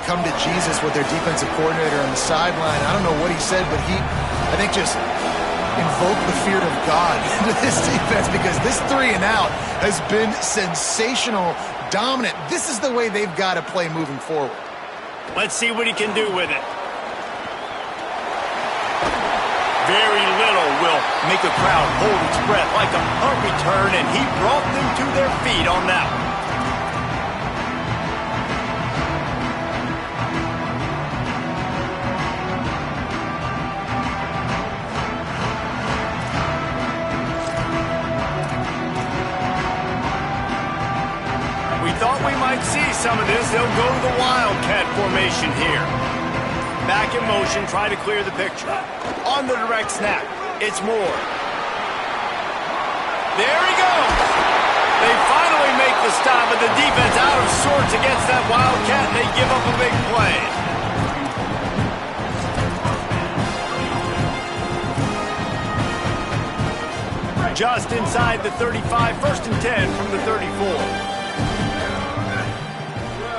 come to Jesus with their defensive coordinator on the sideline. I don't know what he said, but he, I think, just invoked the fear of God into this defense because this 3 and out has been sensational, dominant. This is the way they've got to play moving forward. Let's see what he can do with it. Very little will make a crowd hold its breath like a punt return, and he brought them to their feet on that one. Thought we might see some of this. They'll go to the Wildcat formation here. Back in motion, try to clear the picture. On the direct snap, it's Moore. stop, but the defense out of sorts against that Wildcat, and they give up a big play. Just inside the 35, 1st and 10 from the 34.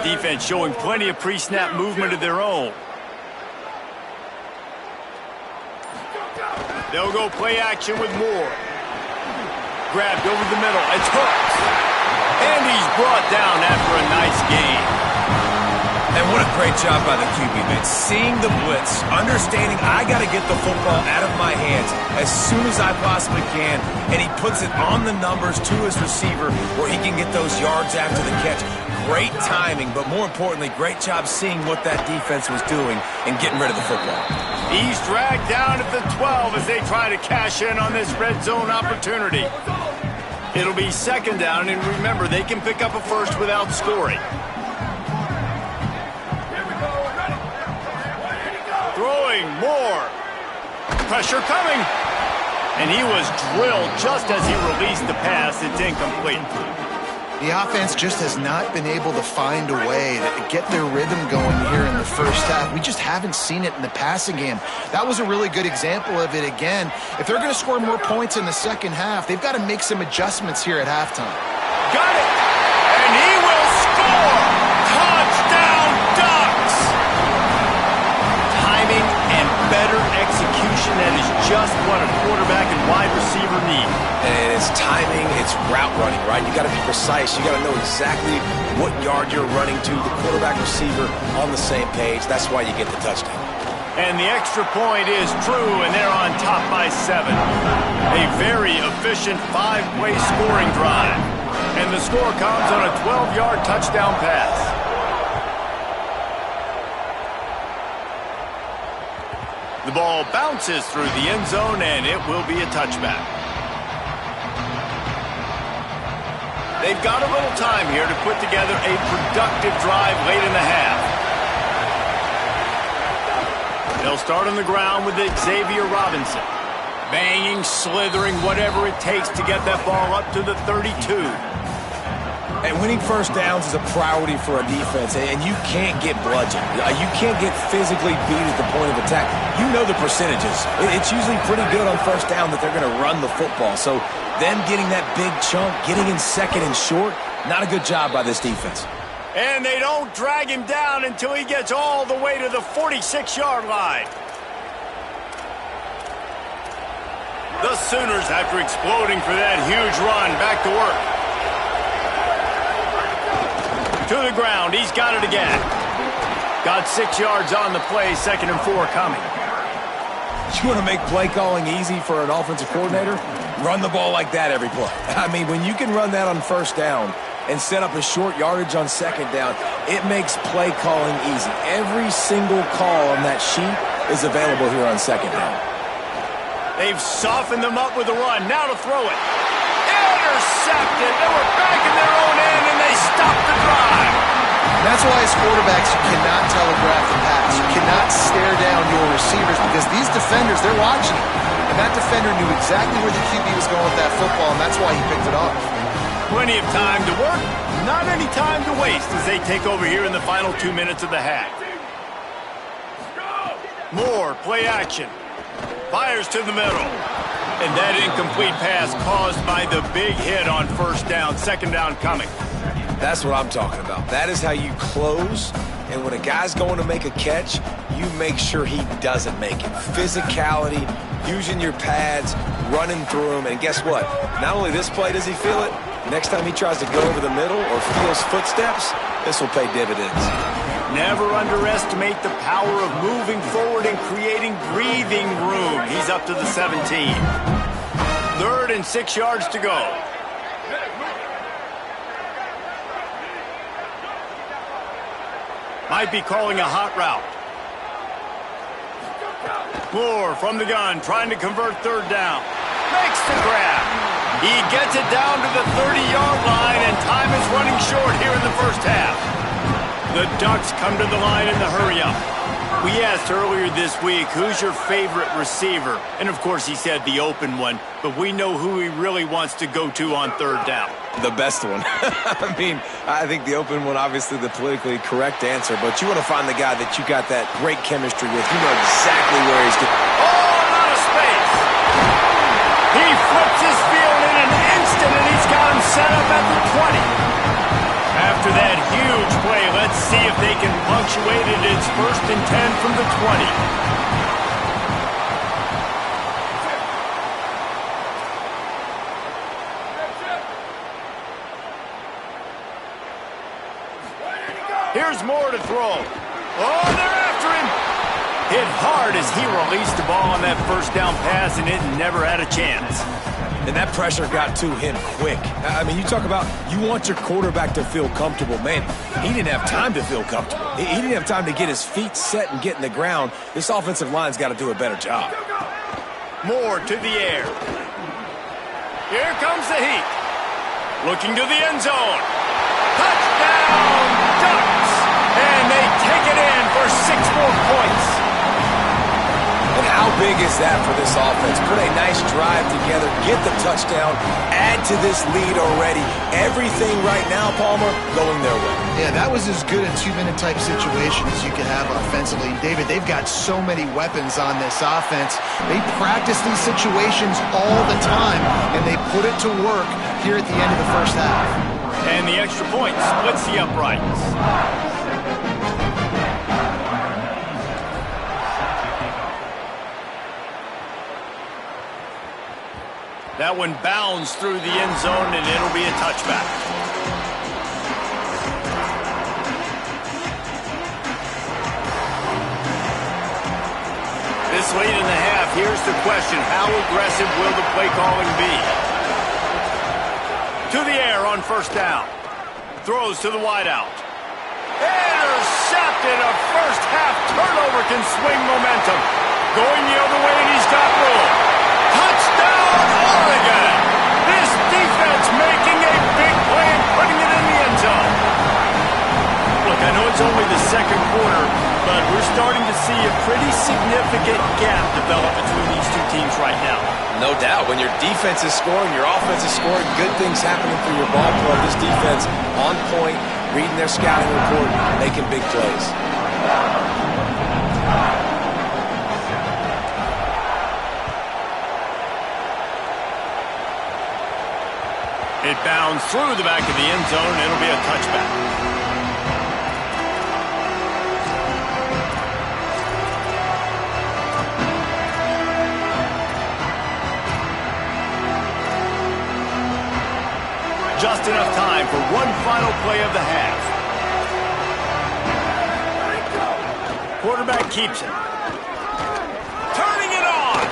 Defense showing plenty of pre-snap movement of their own. They'll go play action with Moore. Grabbed over the middle. It's Hooks. And he's brought down after a nice game. And what a great job by the QB, man. Seeing the blitz, understanding I got to get the football out of my hands as soon as I possibly can, and he puts it on the numbers to his receiver where he can get those yards after the catch. Great timing, but more importantly, great job seeing what that defense was doing and getting rid of the football. He's dragged down at the 12 as they try to cash in on this red zone opportunity. It'll be 2nd down, and remember, they can pick up a first without scoring. Throwing more. Pressure coming. And he was drilled just as he released the pass. It's incomplete. The offense just has not been able to find a way to get their rhythm going here in the first half. We just haven't seen it in the passing game. That was a really good example of it again. If they're going to score more points in the second half, they've got to make some adjustments here at halftime. Got it! And he will score! Touchdown Ducks! Timing and better execution, that is just what a quarterback and wide receiver need. And it's timing, it's route running, right? You got to be precise. You got to know exactly what yard you're running to. The quarterback receiver on the same page. That's why you get the touchdown. And the extra point is true, and they're on top by 7. A very efficient 5-play scoring drive. And the score comes on a 12-yard touchdown pass. The ball bounces through the end zone, and it will be a touchback. They've got a little time here to put together a productive drive late in the half. They'll start on the ground with Xavier Robinson. Banging, slithering, whatever it takes to get that ball up to the 32. And winning first downs is a priority for a defense, and you can't get bludgeoned. You can't get physically beat at the point of attack. You know the percentages. It's usually pretty good on first down that they're going to run the football. So them getting that big chunk, getting in 2nd and short, not a good job by this defense. And they don't drag him down until he gets all the way to the 46-yard line. The Sooners, after exploding for that huge run, back to work. To the ground, he's got it again. Got 6 yards on the play, 2nd and 4 coming. You want to make play calling easy for an offensive coordinator? Run the ball like that every play. I mean, when you can run that on first down and set up a short yardage on 2nd down, it makes play calling easy. Every single call on that sheet is available here on 2nd down. They've softened them up with a run. Now to throw it. Intercepted. They were back in their own end, and they stopped the drive. That's why as quarterbacks, you cannot telegraph the pass. You cannot stare down your receivers because these defenders, they're watching you. And that defender knew exactly where the QB was going with that football, and that's why he picked it off. Plenty of time to work, not any time to waste as they take over here in the final 2 minutes of the half. Moore, play action. Fires to the middle. And that incomplete pass caused by the big hit on first down, 2nd down coming. That's what I'm talking about. That is how you close, and when a guy's going to make a catch, you make sure he doesn't make it. Physicality, using your pads, running through them, and guess what? Not only this play does he feel it, next time he tries to go over the middle or feels footsteps, this will pay dividends. Never underestimate the power of moving forward and creating breathing room. He's up to the 17. 3rd and 6 yards to go. Might be calling a hot route. Moore from the gun, trying to convert 3rd down. Makes the grab. He gets it down to the 30-yard line, and time is running short here in the first half. The Ducks come to the line in the hurry-up. We asked earlier this week, who's your favorite receiver? And, of course, he said the open one, but we know who he really wants to go to on 3rd down. The best one. I mean, I think the open one, obviously the politically correct answer, but you want to find the guy that you got that great chemistry with. You know exactly where he's going. Oh, out of space. He flips his field in an instant, and he's got him set up at the 20. After that huge play, let's see if they can punctuate it. It's 1st and 10 from the 20. Here's Moore to throw. Oh, they're after him. Hit hard as he released the ball on that first down pass, and it never had a chance. And that pressure got to him quick. I mean, you talk about you want your quarterback to feel comfortable. Man, he didn't have time to feel comfortable. He didn't have time to get his feet set and get in the ground. This offensive line's got to do a better job. Moore to the air. Here comes the heat. Looking to the end zone. Touchdown, Ducks! And they take it in for 6 more points. And how big is that for this offense? Put a nice drive together, get the touchdown, add to this lead already. Everything right now, Palmer, going their way. Yeah, that was as good a 2-minute type situation as you could have offensively. David, they've got so many weapons on this offense. They practice these situations all the time, and they put it to work here at the end of the first half. And the extra point splits the uprights. That one bounds through the end zone, and it'll be a touchback. This late in the half, here's the question. How aggressive will the play calling be? To the air on 1st down. Throws to the wideout. Intercepted. A first half turnover can swing momentum. Going the other way, and he's got room. Touchdown, Oregon! This defense making a big play and putting it in the end zone. Look, I know it's only the 2nd quarter, but we're starting to see a pretty significant gap develop between these two teams right now. No doubt. When your defense is scoring, your offense is scoring, good things happening for your ball club. This defense on point, reading their scouting report, making big plays. It bounds through the back of the end zone, and it'll be a touchback. Just enough time for one final play of the half. Quarterback keeps it. Turning it on.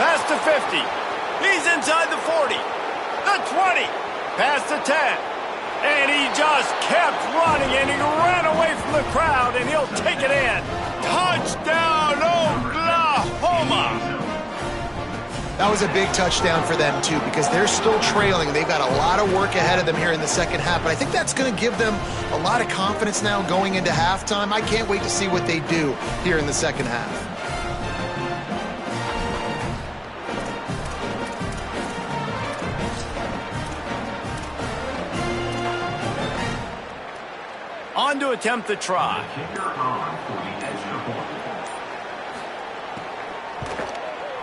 Past the 50. He's inside the 40. The 20. Past the 10. And he just kept running, and he ran away from the crowd, and he'll take it in. Touchdown, Oklahoma! That was a big touchdown for them, too, because they're still trailing. They've got a lot of work ahead of them here in the second half, but I think that's going to give them a lot of confidence now going into halftime. I can't wait to see what they do here in the second half. On to attempt the try.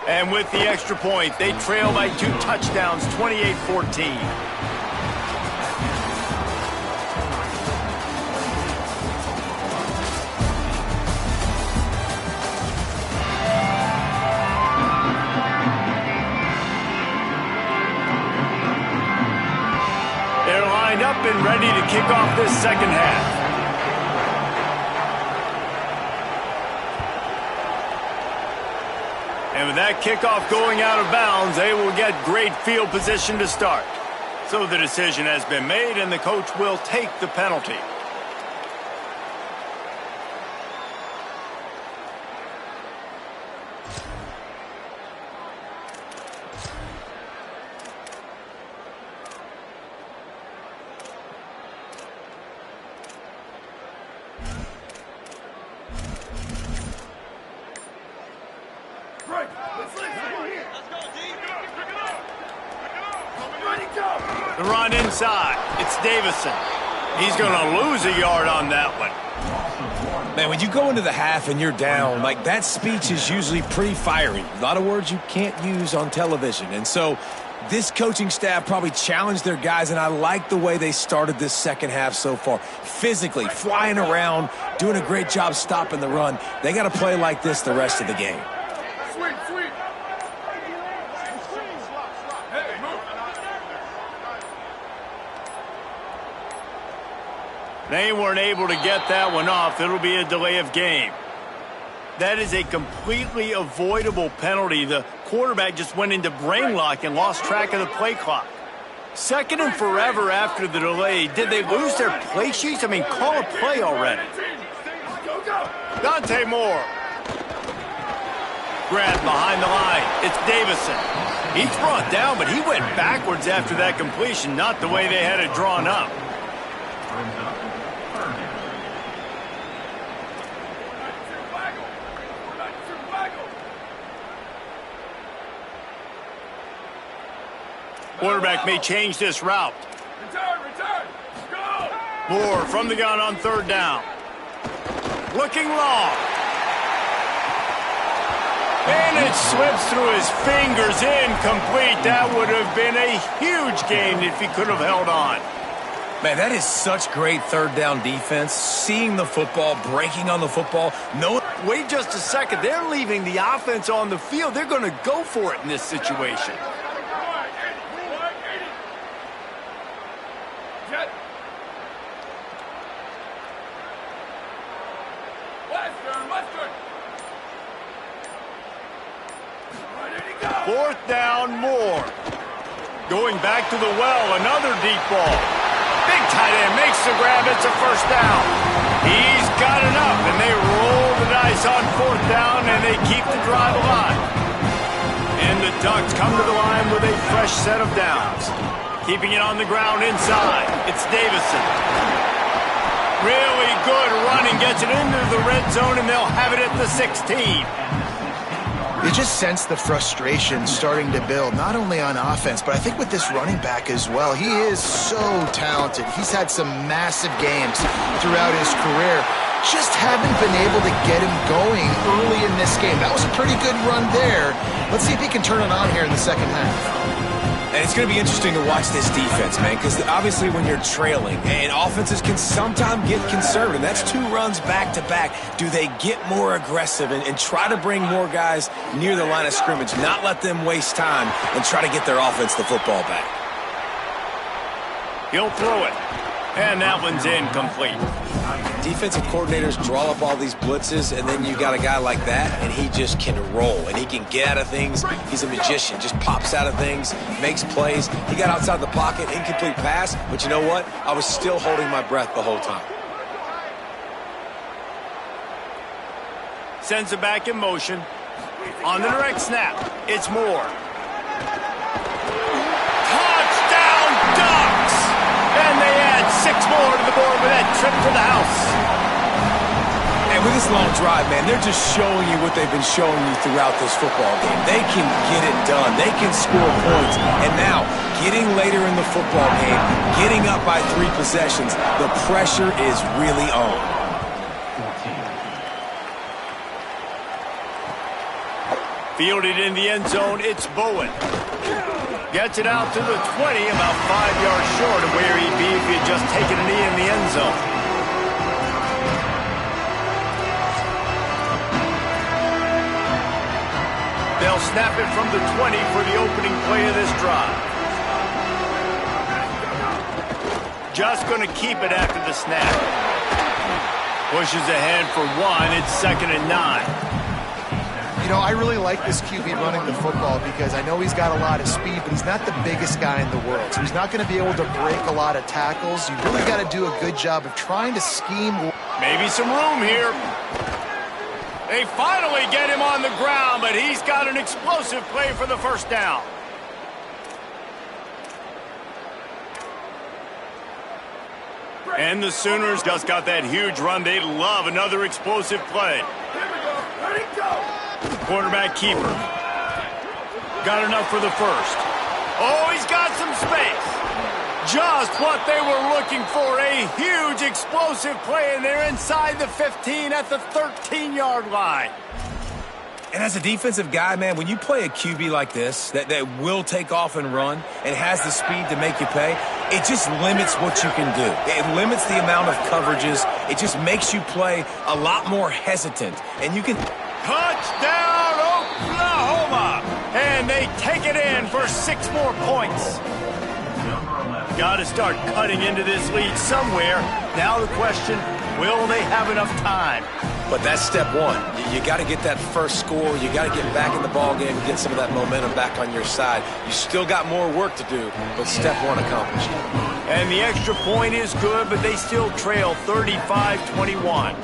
And with the extra point, they trail by 2 touchdowns, 28-14. They're lined up and ready to kick off this second half. And with that kickoff going out of bounds, they will get great field position to start. So the decision has been made, and the coach will take the penalty. The run inside. inside. It's Davison. He's going to lose a yard on that one. Man, when you go into the half and you're down, like, that speech is usually pretty fiery. A lot of words you can't use on television. And so this coaching staff probably challenged their guys, and I like the way they started this second half so far. Physically, flying around, doing a great job stopping the run. They got to play like this the rest of the game. Sweep, sweep. Hey, move. They weren't able to get that one off. It'll be a delay of game. That is a completely avoidable penalty. The quarterback just went into brain lock and lost track of the play clock. Second and forever after the delay. Did they lose their play sheets? I mean, call a play already. Go, go. Dante Moore. Grab behind the line. It's Davison. He's brought down, but he went backwards after that completion, not the way they had it drawn up. Quarterback may change this route. Return. Go. Moore from the gun on third down. Looking long. And it slips through his fingers, incomplete. That would have been a huge gain if he could have held on. Man, that is such great third down defense. Seeing the football, breaking on the football. No. Wait just a second. They're leaving the offense on the field. They're going to go for it in this situation. Jet. Western. Ready to go. Fourth down, Moore. Going back to the well, another deep ball. Big tight end makes the grab. It's a first down. He's got enough, and they roll the dice on fourth down, and they keep the drive alive. And the Ducks come to the line with a fresh set of downs. Keeping it on the ground inside. It's Davison. Really good running. Gets it into the red zone, and they'll have it at the 16. You just sense the frustration starting to build, not only on offense, but I think with this running back as well. He is so talented. He's had some massive games throughout his career. Just haven't been able to get him going early in this game. That was a pretty good run there. Let's see if he can turn it on here in the second half. And it's going to be interesting to watch this defense, man, because obviously when you're trailing, and offenses can sometimes get conservative. That's two runs back-to-back. Do they get more aggressive and try to bring more guys near the line of scrimmage, not let them waste time, and try to get their offense the football back? He'll throw it. And that one's incomplete. Defensive coordinators draw up all these blitzes, and then you got a guy like that, and he just can roll, and he can get out of things. He's a magician, just pops out of things, makes plays. He got outside the pocket, incomplete pass, but you know what? I was still holding my breath the whole time. Sends it back in motion. On the direct snap, it's Moore. Touchdown, Ducks! And they add 6 more to the board with that trip to the house. And with this long drive, man, they're just showing you what they've been showing you throughout this football game. They can get it done. They can score points. And now, getting later in the football game, getting up by 3 possessions, the pressure is really on. Fielded in the end zone, it's Bowen. Gets it out to the 20, about 5 yards short of where he'd be if he had just taken a knee in the end zone. They'll snap it from the 20 for the opening play of this drive. Just going to keep it after the snap. Pushes ahead for 1. It's 2nd and 9. You know, I really like this QB running the football because I know he's got a lot of speed, but he's not the biggest guy in the world. So he's not going to be able to break a lot of tackles. You really got to do a good job of trying to scheme. Maybe some room here. They finally get him on the ground, but he's got an explosive play for the first down. And the Sooners just got that huge run. They love another explosive play. Here we go. Ready, go. Quarterback keeper. Got enough for the first. Oh, he's got some space. just what they were looking for. A huge explosive play, and they're inside the 15 at the 13-yard line. And as a defensive guy, man, when you play a QB like this that will take off and run and has the speed to make you pay, it just limits what you can do. It limits the amount of coverages. It just makes you play a lot more hesitant. And you can... Touchdown, Oklahoma! And they take it in for 6 more points. Got to start cutting into this lead somewhere. Now the question, will they have enough time? But that's step one. You got to get that first score. You got to get back in the ball game and get some of that momentum back on your side. You still got more work to do, but step one accomplished. And the extra point is good, but they still trail 35-21. 35,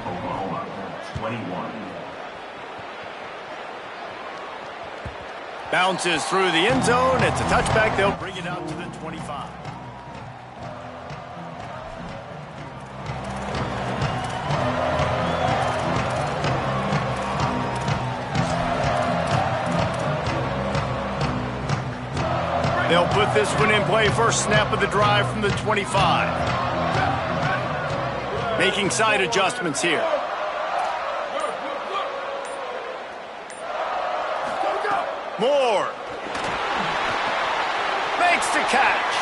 Oklahoma, 21. Bounces through the end zone. It's a touchback. They'll bring it out to the 25. They'll put this one in play. First snap of the drive from the 25. Making side adjustments here. Moore. Makes the catch.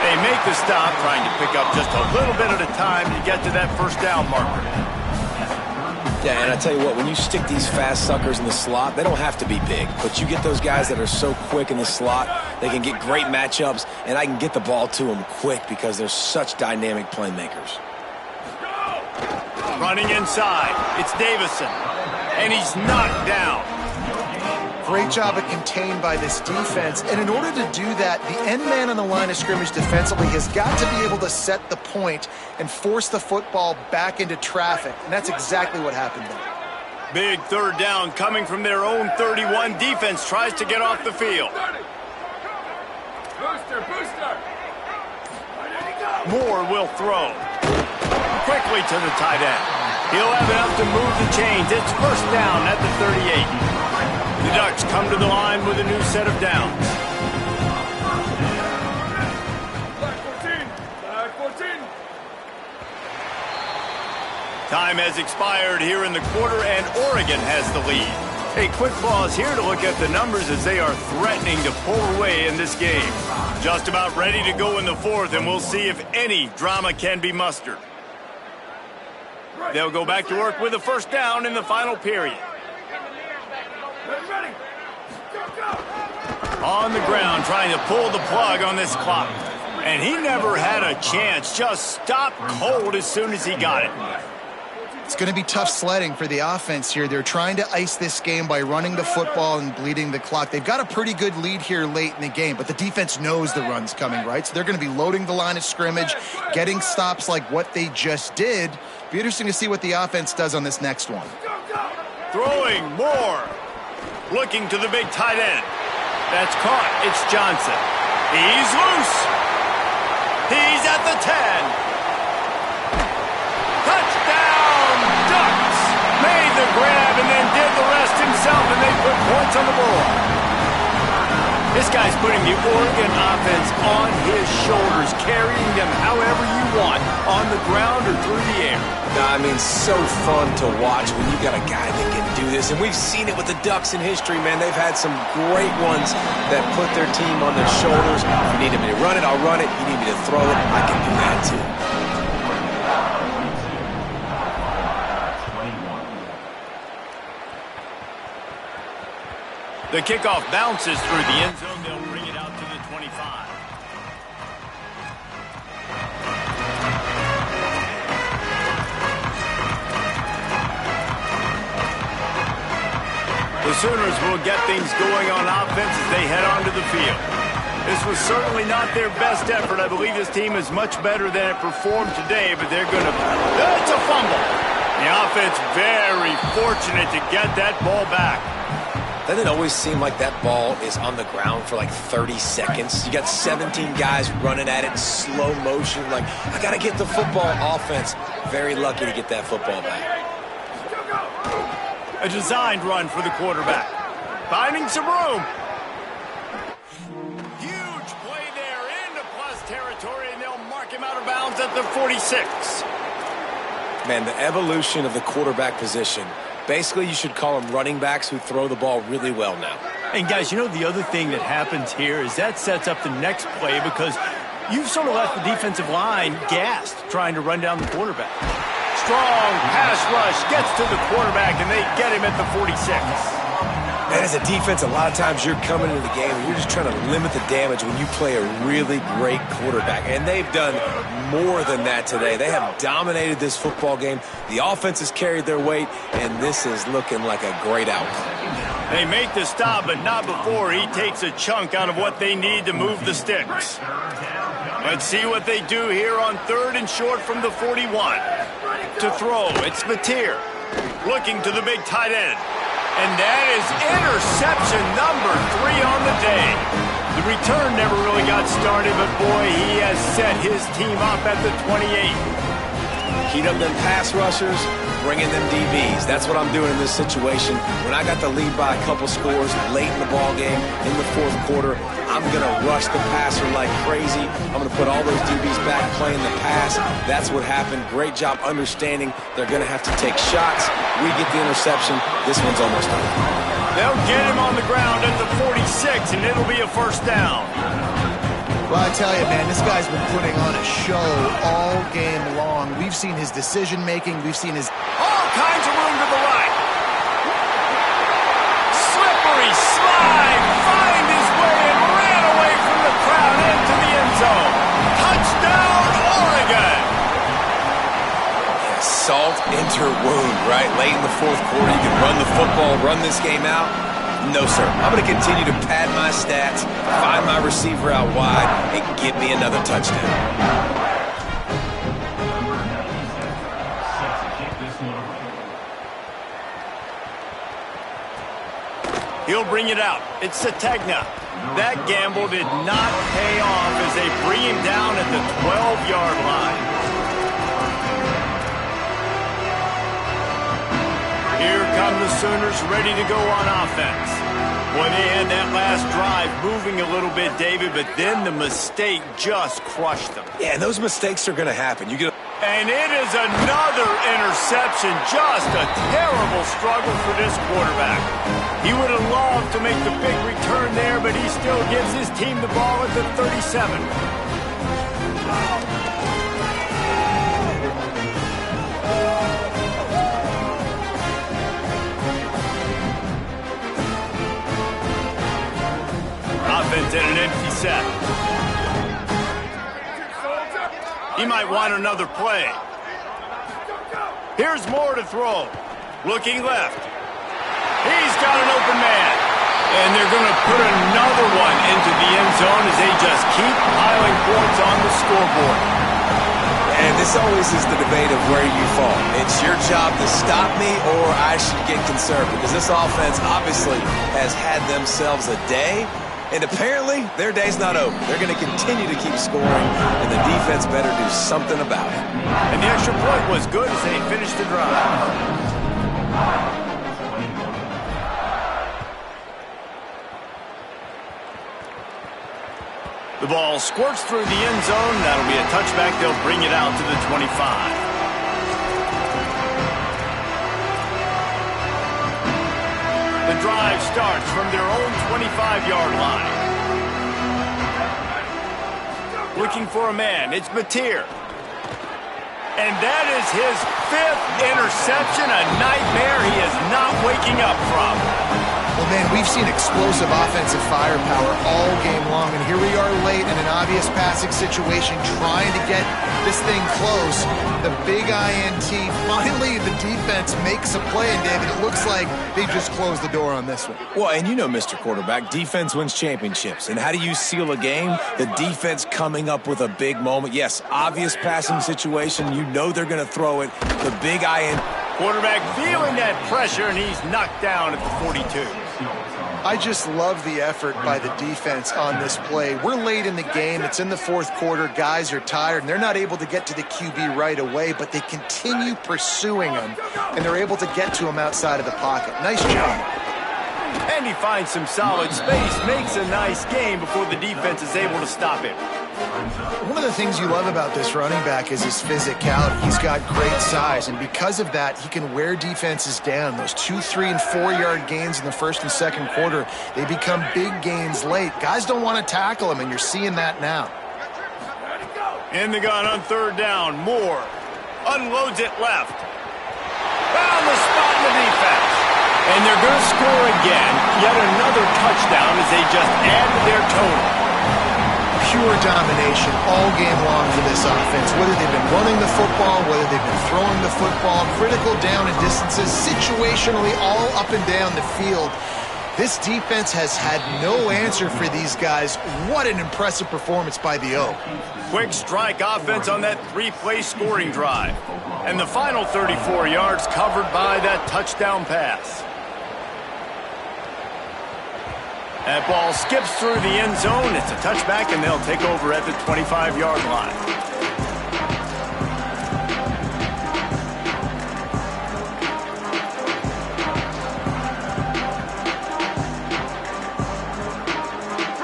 They make the stop, trying to pick up just a little bit at a time to get to that first down marker. Yeah, and I tell you what, when you stick these fast suckers in the slot, they don't have to be big. But you get those guys that are so quick in the slot, they can get great matchups, and I can get the ball to them quick because they're such dynamic playmakers. Running inside, it's Davison, and he's knocked down. Great job of contained by this defense. And in order to do that, the end man on the line of scrimmage defensively has got to be able to set the point and force the football back into traffic. And that's exactly what happened there. Big third down coming from their own 31. Defense tries to get off the field. Booster, booster. Moore will throw. Quickly to the tight end. He'll have enough to move the chains. It's first down at the 38. The Ducks come to the line with a new set of downs. Flag 14. Flag 14. Time has expired here in the quarter, and Oregon has the lead. A quick pause here to look at the numbers as they are threatening to pull away in this game. Just about ready to go in the fourth, and we'll see if any drama can be mustered. They'll go back to work with a first down in the final period. Ready. Go, go. On the ground, trying to pull the plug on this clock. And he never had a chance. Just stopped cold as soon as he got it. It's going to be tough sledding for the offense here. They're trying to ice this game by running the football and bleeding the clock. They've got a pretty good lead here late in the game, but the defense knows the run's coming, right? So they're going to be loading the line of scrimmage, getting stops like what they just did. Be interesting to see what the offense does on this next one. Throwing Moore. Looking to the big tight end. That's caught. It's Johnson. He's loose. He's at the 10. Touchdown, Ducks. Made the grab and then did the rest himself, and they put points on the board. This guy's putting the Oregon offense on his shoulders, carrying them however you want, on the ground or through the air. I mean, so fun to watch when you got a guy that can do this. And we've seen it with the Ducks in history, man. They've had some great ones that put their team on their shoulders. If you need me to run it, I'll run it. You need me to throw it, I can do that too. The kickoff bounces through the end zone. They'll bring it out to the 25. The Sooners will get things going on offense as they head onto the field. This was certainly not their best effort. I believe this team is much better than it performed today, but they're going to... It's a fumble. The offense very fortunate to get that ball back. Doesn't it always seem like that ball is on the ground for like 30 seconds? You got 17 guys running at it in slow motion. Like, I got to get the football. Offense, very lucky to get that football back. A designed run for the quarterback. Finding some room. him out of bounds at the 46. Man, the evolution of the quarterback position. Basically, you should call them running backs who throw the ball really well now. And guys, you know, the other thing that happens here is that sets up the next play because you've sort of left the defensive line gassed trying to run down the quarterback. Strong pass rush gets to the quarterback, and they get him at the 46. And as a defense, a lot of times you're coming into the game and you're just trying to limit the damage when you play a really great quarterback. And they've done more than that today. They have dominated this football game. The offense has carried their weight, and this is looking like a great outcome. They make the stop, but not before he takes a chunk out of what they need to move the sticks. Let's see what they do here on 3rd and short from the 41. To throw, it's Mateer looking to the big tight end. And that is interception number 3 on the day. The return never really got started, but boy, he has set his team up at the 28. Heat up them pass rushers, bring in them DBs. That's what I'm doing in this situation. When I got the lead by a couple scores late in the ball game, in the 4th quarter, I'm going to rush the passer like crazy. I'm going to put all those DBs back playing the pass. That's what happened. Great job understanding they're going to have to take shots. We get the interception. This one's almost over. They'll get him on the ground at the 46, and it'll be a first down. Well, I tell you, man, this guy's been putting on a show all game long. We've seen his decision-making. We've seen his... All kinds of room to the right. Slippery slide. Find his way and ran away from the crowd into the end zone. Touchdown, Oregon. Salt enter wound, right? Late in the 4th quarter, you can run the football, run this game out. No, sir. I'm going to continue to pad my stats, find my receiver out wide, and give me another touchdown. He'll bring it out. It's Sategna. That gamble did not pay off as they bring him down at the 12-yard line. Here come the Sooners ready to go on offense. Boy, they had that last drive moving a little bit, David, but then the mistake just crushed them. Yeah, and those mistakes are going to happen. And it is another interception. Just a terrible struggle for this quarterback. He would have loved to make the big return there, but he still gives his team the ball at the 37. Offense in an empty set. He might want another play. Here's Moore to throw. Looking left. He's got an open man. And they're going to put another one into the end zone as they just keep piling points on the scoreboard. And this always is the debate of where you fall. It's your job to stop me or I should get concerned because this offense obviously has had themselves a day. And apparently, their day's not over. They're going to continue to keep scoring, and the defense better do something about it. And the extra point was good as they finished the drive. The ball squirts through the end zone. That'll be a touchback. They'll bring it out to the 25. The drive starts from their own 25-yard line. Looking for a man. It's Mateer. And that is his 5th interception, a nightmare he is not waking up from. Well, man, we've seen explosive offensive firepower all game long, and here we are late in an obvious passing situation trying to get this thing close. The big INT, finally the defense makes a play, and David, it looks like they just closed the door on this one. Well, and you know, Mr. Quarterback, defense wins championships. And how do you seal a game? The defense coming up with a big moment. Yes, obvious passing situation. You know they're going to throw it. The big INT. Quarterback feeling that pressure, and he's knocked down at the 42. I just love the effort by the defense on this play. We're late in the game. It's in the 4th quarter. Guys are tired, and they're not able to get to the QB right away, but they continue pursuing him, and they're able to get to him outside of the pocket. Nice job. And he finds some solid space, makes a nice gain before the defense is able to stop him. One of the things you love about this running back is his physicality. He's got great size, and because of that, he can wear defenses down. Those 2, 3, and 4-yard gains in the first and second quarter, they become big gains late. Guys don't want to tackle him, and you're seeing that now. In the gun on third down, Moore unloads it left. Found the spot in the defense. And they're going to score again. Yet another touchdown as they just add to their total. Pure domination all game long for this offense. Whether they've been running the football, whether they've been throwing the football, critical down and distances, situationally all up and down the field. This defense has had no answer for these guys. What an impressive performance by the O. Quick strike offense on that 3-play scoring drive. And the final 34 yards covered by that touchdown pass. That ball skips through the end zone. It's a touchback, and they'll take over at the 25-yard line.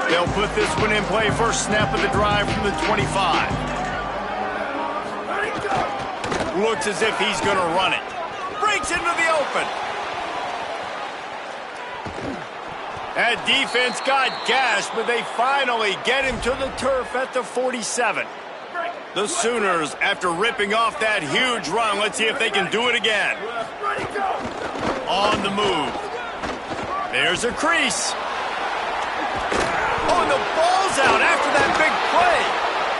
They'll put this one in play. First snap of the drive from the 25. Looks as if he's going to run it. Breaks into the open. That defense got gashed, but they finally get him to the turf at the 47. The Sooners, after ripping off that huge run, let's see if they can do it again. On the move. There's a crease. Oh, and the ball's out after that big play.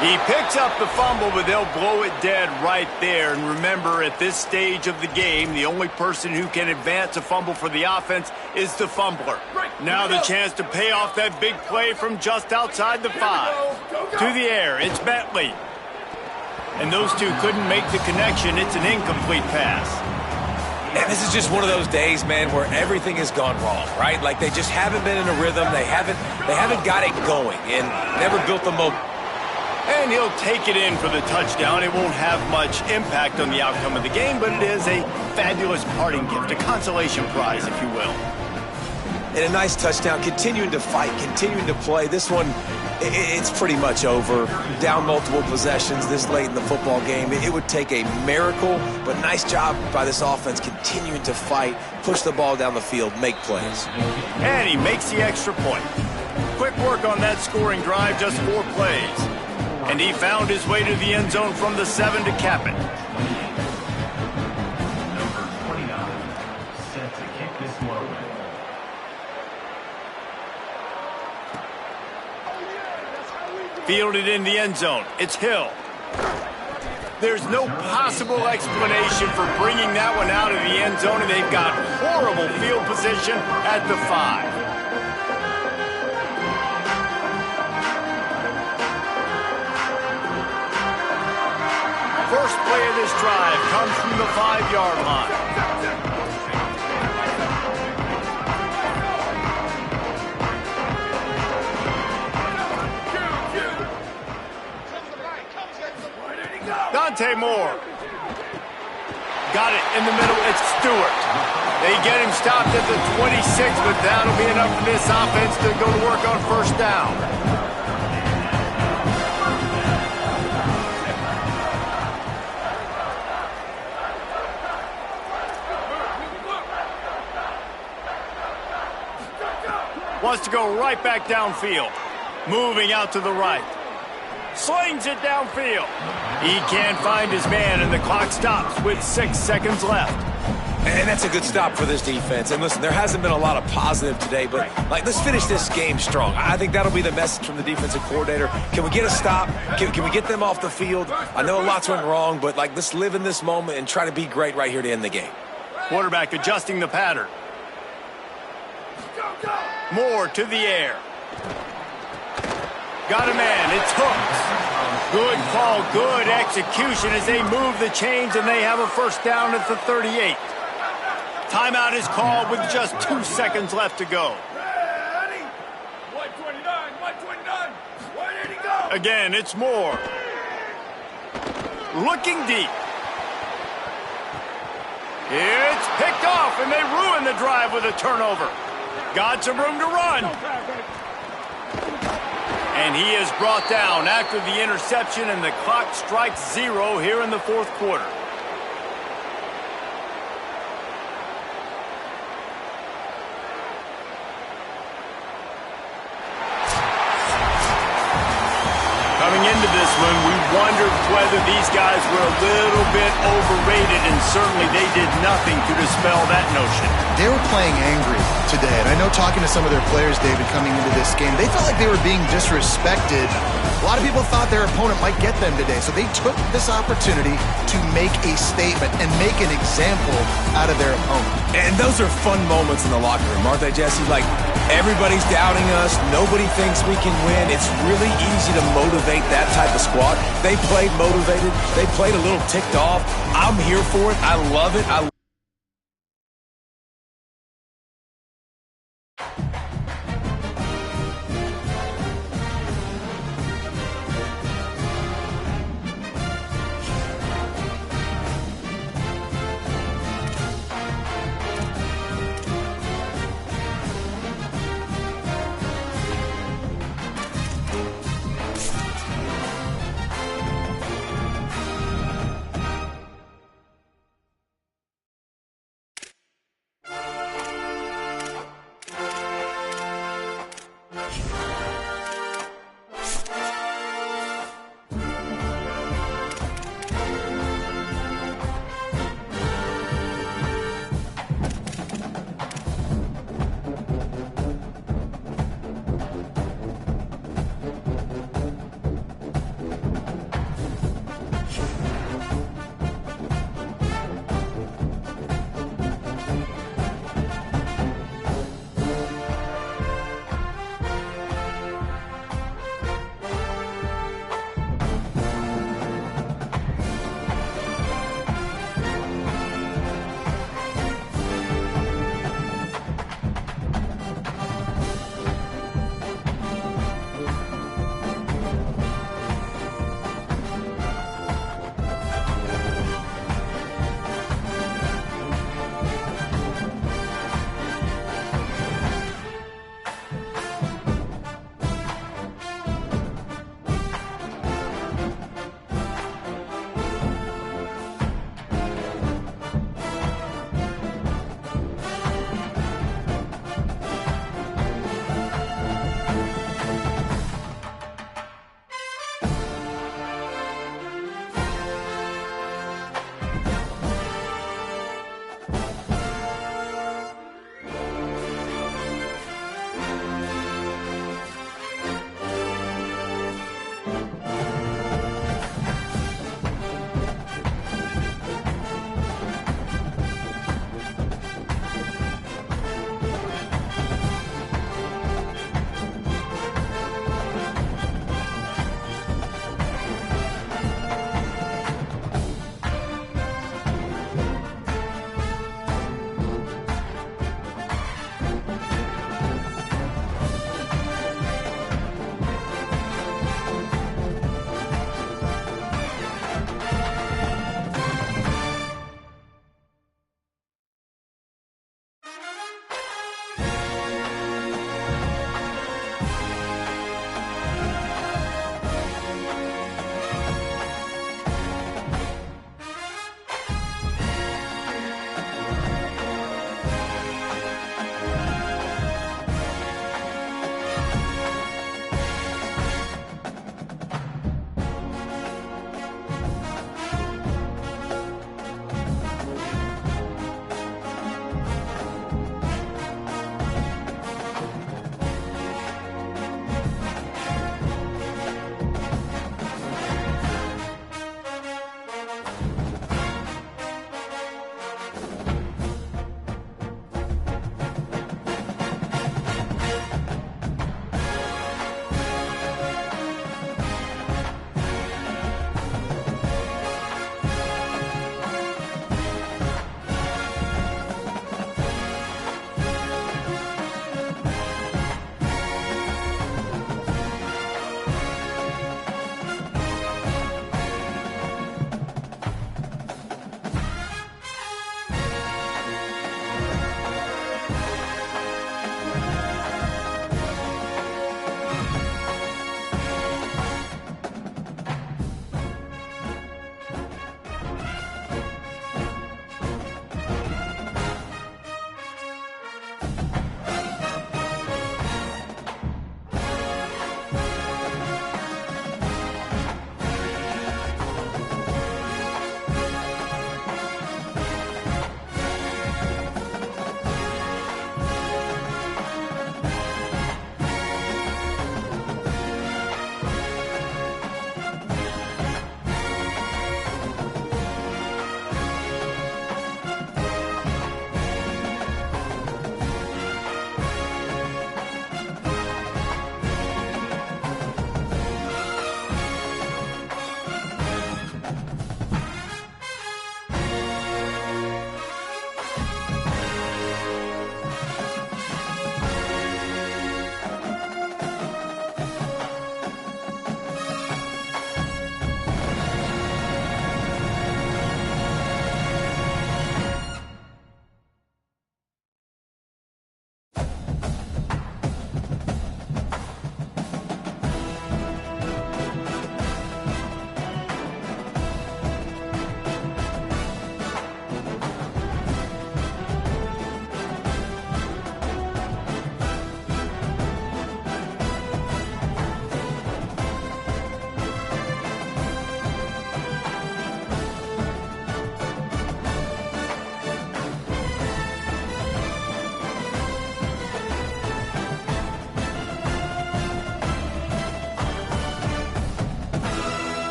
He picks up the fumble, but they'll blow it dead right there. And remember, at this stage of the game, the only person who can advance a fumble for the offense is the fumbler. Now the chance to pay off that big play from just outside the 5. To the air, it's Bentley. And those two couldn't make the connection. It's an incomplete pass. And this is just one of those days, man, where everything has gone wrong, right? Like they just haven't been in a rhythm. They haven't got it going and never built the momentum. And he'll take it in for the touchdown. It won't have much impact on the outcome of the game, but it is a fabulous parting gift, a consolation prize, if you will. And a nice touchdown, continuing to fight, continuing to play. This one, it's pretty much over. Down multiple possessions this late in the football game. It would take a miracle, but nice job by this offense continuing to fight, push the ball down the field, make plays. And he makes the extra point. Quick work on that scoring drive, just 4 plays. And he found his way to the end zone from the 7 to cap it. Number 29, set to kick this one away. Fielded in the end zone. It's Hill. There's no possible explanation for bringing that one out of the end zone, and they've got horrible field position at the 5. First play of this drive comes from the 5-yard line. Dante Moore. Got it in the middle. It's Stewart. They get him stopped at the 26, but that'll be enough for this offense to go to work on first down. Wants to go right back downfield. Moving out to the right. Slings it downfield. He can't find his man, and the clock stops with 6 seconds left. And that's a good stop for this defense. And listen, there hasn't been a lot of positive today, but let's finish this game strong. I think that'll be the message from the defensive coordinator. Can we get a stop? Can we get them off the field? I know lots went wrong, but let's live in this moment and try to be great right here to end the game. Quarterback adjusting the pattern. Moore to the air. Got a man. It's Hooks. Good call, good execution as they move the chains, and they have a first down at the 38. Timeout is called with just 2 seconds left to go. Ready? 129, 129. Where did he go? Again, it's Moore. Looking deep. It's picked off, and they ruin the drive with a turnover. Got some room to run. And he is brought down after the interception, and the clock strikes 0 here in the fourth quarter. Coming into this one, we wondered whether these guys were a little bit overrated, and certainly they did nothing to dispel that notion. They were playing angry today, and I know talking to some of their players, David, coming into this game, they felt like they were being disrespected. A lot of people thought their opponent might get them today, so they took this opportunity to make a statement and make an example out of their opponent. And those are fun moments in the locker room, aren't they, Jesse? Like, everybody's doubting us. Nobody thinks we can win. It's really easy to motivate that type of squad. They played motivated. They played a little ticked off. I'm here for it. I love it.